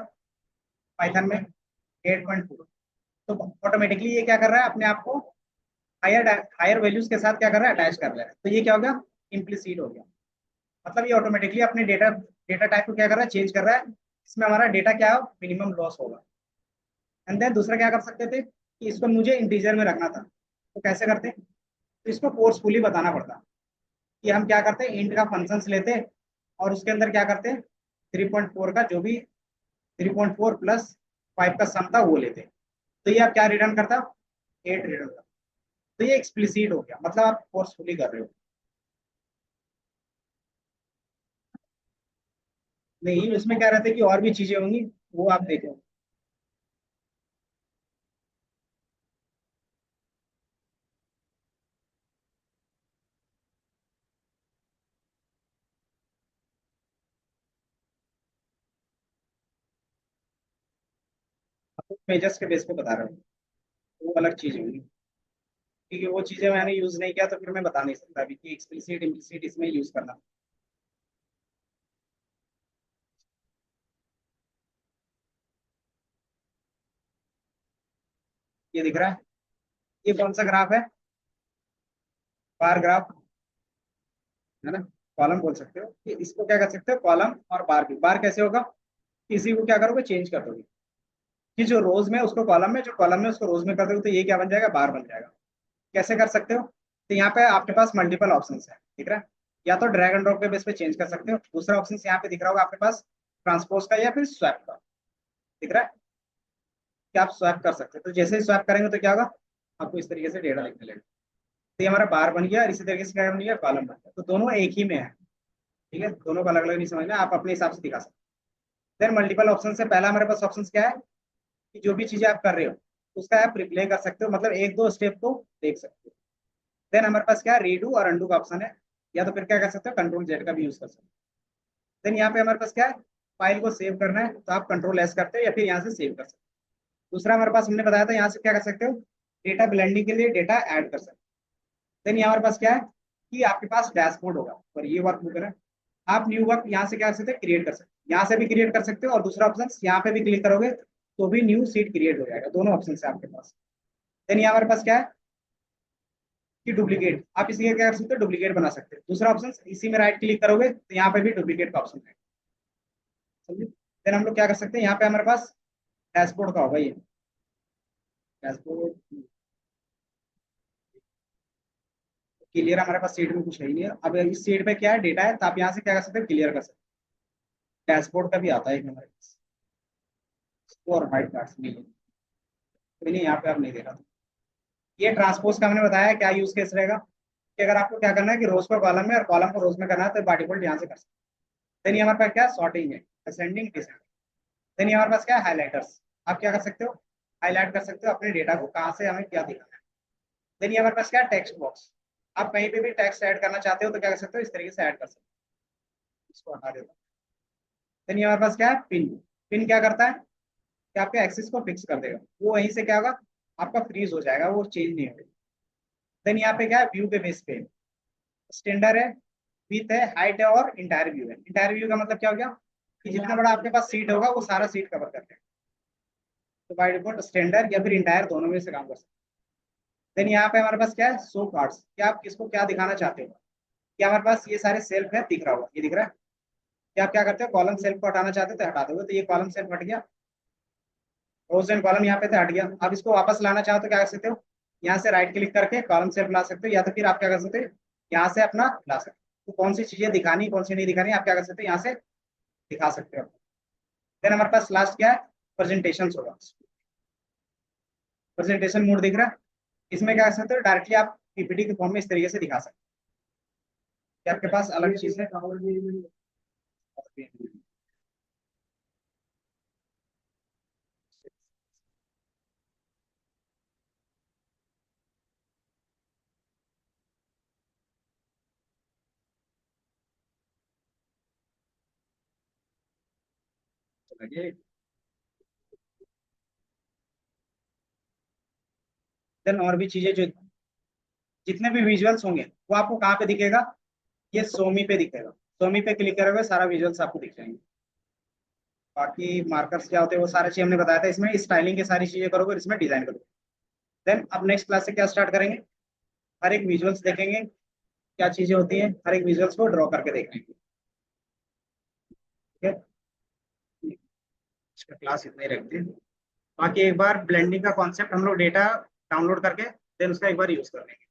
पाइथन में 8.4। तो ऑटोमेटिकली ये क्या कर रहा है, अपने आप को हायर हायर वैल्यूज के साथ क्या कर रहा है, अटैच कर रहा है। तो ये क्या हो गया, इम्प्लिसिट हो गया। मतलब ये ऑटोमेटिकली अपने डेटा डेटा टाइप को क्या कर रहा है, चेंज कर रहा है। इसमें हमारा डेटा क्या है, मिनिमम लॉस होगा। एंड देन दूसरा क्या कर सकते थे, कि इसको मुझे इंटीजर में रखना था, तो कैसे करते, तो इसको फोर्सफुली बताना पड़ता कि हम क्या करते हैं, इंट का फंक्शंस लेते और उसके अंदर क्या करते, 3.4 का जो भी 3.4 प्लस 5 का सम था वो लेते। तो ये आप क्या रिटर्न करता, 8 रिटर्न करता। तो ये एक्सप्लिसिट हो गया, मतलब आप फोर्सफुली कर रहे हो। नहीं, उसमें क्या रहता है कि और भी चीजें होंगी, वो आप देखो। पेजेस के बेस पे बता रहा हूँ, वो अलग चीज होगी, क्योंकि वो चीजें मैंने यूज नहीं किया तो फिर मैं बता नहीं सकता अभी कि एक्सप्लिसिट इम्प्लिसिट इसमें यूज करना। ये दिख रहा है, ये कौन सा ग्राफ है? बार ग्राफ है ना, कॉलम बोल सकते हो, कि इसको क्या कर सकते हो, कॉलम और बार भी। बार कैसे होगा, किसी को क्या करोगे, चेंज कर दोगे, कि जो रोज में उसको कॉलम में, जो कॉलम में उसको रोज में कर दोगे, तो ये क्या बन जाएगा, बार बन जाएगा। कैसे कर सकते हो, तो यहाँ पे आपके पास मल्टीपल ऑप्शन है, दिख रहा है। या तो ड्रैग एंड ड्रॉप के बेस पे चेंज कर सकते हो, दूसरा ऑप्शन यहाँ पे दिख रहा होगा आपके पास, ट्रांसपोज का या फिर स्वैप का, दिख रहा है कि आप स्वैप कर सकते हो। तो जैसे ही स्वैप करेंगे तो क्या होगा, आपको इस तरीके से डेटा लिखने लगेगा। तो ये हमारा बार बन गया और इसी तरीके से क्या बन गया, कॉलम बन गया। तो दोनों एक ही में है, ठीक है, दोनों को अलग अलग नहीं समझना, आप अपने हिसाब से दिखा सकते हो। देन मल्टीपल ऑप्शन से पहला हमारे पास ऑप्शन क्या है, कि जो भी चीजें आप कर रहे हो उसका आप रिप्ले कर सकते हो, मतलब एक दो स्टेप को देख सकते हो। देन हमारे पास क्या है, रीडू और अंडू का ऑप्शन है, या तो फिर क्या कर सकते हो, कंट्रोल जेड का भी यूज कर सकते हो। देन यहाँ पे हमारे पास क्या है, फाइल को सेव करना है तो आप कंट्रोल एस करते हो या फिर यहाँ से सेव कर सकते हो। दूसरा हमारे पास हमने बताया था, यहाँ से क्या कर सकते हो, डेटा ब्लेंडिंग के लिए डेटा ऐड कर सकते हो। देन यहाँ हमारे पास क्या है, कि आपके पास डैशबोर्ड होगा और ये वर्कबुक है ना, आप न्यू वर्क यहाँ से क्या कर सकते हैं, क्रिएट कर सकते हैं, यहाँ से भी क्रिएट कर सकते हो, और दूसरा ऑप्शन यहाँ पे भी क्लिक करोगे तो भी न्यू सीट क्रिएट हो जाएगा, दोनों ऑप्शन है आपके पास। देन यहाँ हमारे पास क्या है, कि डुप्लीकेट, आप इसी क्या कर सकते हो, डुप्लीकेट बना सकते हो, दूसरा ऑप्शन इसी में राइट क्लिक करोगे तो यहाँ पे भी डुप्लीकेट का ऑप्शन है, समझे। देन हम लोग क्या कर सकते हैं, यहाँ पे हमारे पास डैशबोर्ड का होगा, ये डैशबोर्ड क्लियर, हमारे पास सीट में कुछ है ही नहीं है। अब इस सीट पे क्या है, डेटा है, तो आप यहाँ से क्या कर सकते हो, क्लियर कर सकते हो। डैशबोर्ड का भी आता है एक हमारे पास, और हाइड कार्ड्स नहीं है, तो नहीं यहाँ पे आप नहीं दे रहा। ये ट्रांसपोज का हमने बताया क्या यूज केस रहेगा, कि अगर आपको क्या करना है कि रोज को कॉलम में और कॉलम को रोज में करना है तो बाय डिफॉल्ट यहाँ से कर सकते हैं। देन ये हमारे पास क्या सॉर्टिंग है, असेंडिंग डिसेंडिंग। देन ये हमारे पास क्या है, हाईलाइटर्स, आप क्या कर सकते हो, हाईलाइट कर सकते हो अपने डेटा को, कहाँ से हमें क्या दिखाना है। देन ये हमारे पास क्या है, टेक्स्ट बॉक्स, आप कहीं पे भी टेक्स्ट ऐड करना चाहते हो तो क्या कर सकते हो, इस तरीके से ऐड कर सकते हो। इसको हटा देता हूँ। देन ये हमारे पास क्या है, पिन। पिन क्या करता है, कि आपके एक्सिस को फिक्स कर देगा, वो वहीं से क्या होगा, आपका फ्रीज हो जाएगा, वो चेंज नहीं होगा। देन यहाँ पे क्या है, व्यू के बेस पे स्टैंडर्ड है, विथ है, हाइट है और इंटायर व्यू है। इंटायर व्यू का मतलब क्या हो गया, कि जितना बड़ा आपके पास सीट होगा वो सारा सीट कवर कर लेगा। तो बाय डिफॉल्ट स्टैंडर्ड या फिर इंटायर दोनों में से काम कर सकते हैं। देन यहाँ पे हमारे पास क्या है, शो कार्ड्स, कि आप किसको क्या दिखाना चाहते हो, कि हमारे पास ये सारे सेल्फ है, दिख रहा होगा, ये दिख रहा है, कि आप क्या करते हो, कॉलम सेल्फ को हटाना चाहते हो तो हटा दोगे, तो ये कॉलम सेल्फ हट गया, रोज एंड कॉलम यहाँ पे तो हट गया। अब इसको वापस लाना चाहो तो क्या कर सकते हो, यहाँ से राइट क्लिक करके कॉलम सेल्फ ला सकते हो, या तो फिर आप क्या कर सकते हो, यहाँ से अपना ला सकते हो। तो कौन सी चीजें दिखानी कौन सी नहीं दिखानी, आप क्या कर सकते हो, यहाँ से दिखा सकते हो। देन हमारे पास लास्ट क्या है, प्रेजेंटेशन होगा, प्रेजेंटेशन मोड दिख रहा है, इसमें क्या कर सकते हो, डायरेक्टली आप पीपीटी के फॉर्म में इस तरीके से दिखा सकते हो, कि आपके पास अलग चीज है। देन और भी चीजें जो जितने भी विजुअल्स होंगे वो आपको कहाँ पे दिखेगा, ये सोमी पे दिखेगा, सोमी पे क्लिक करोगे सारा विजुअल्स आपको दिख जाएंगे। बाकी मार्कर्स क्या होते हैं वो सारी चीज हमने बताया था, इसमें स्टाइलिंग की सारी चीजें करोगे, इसमें डिजाइन करोगे। देन अब नेक्स्ट क्लास से क्या स्टार्ट करेंगे, हर एक विजुअल्स देखेंगे, क्या चीजें होती हैं, हर एक विजुअल्स को ड्रॉ करके देखेंगे, ठीक है। इसका क्लास इतना ही रखते हैं। बाकी एक बार ब्लेंडिंग का कॉन्सेप्ट हम लोग डेटा डाउनलोड करके देन उसका एक बार यूज कर लेंगे।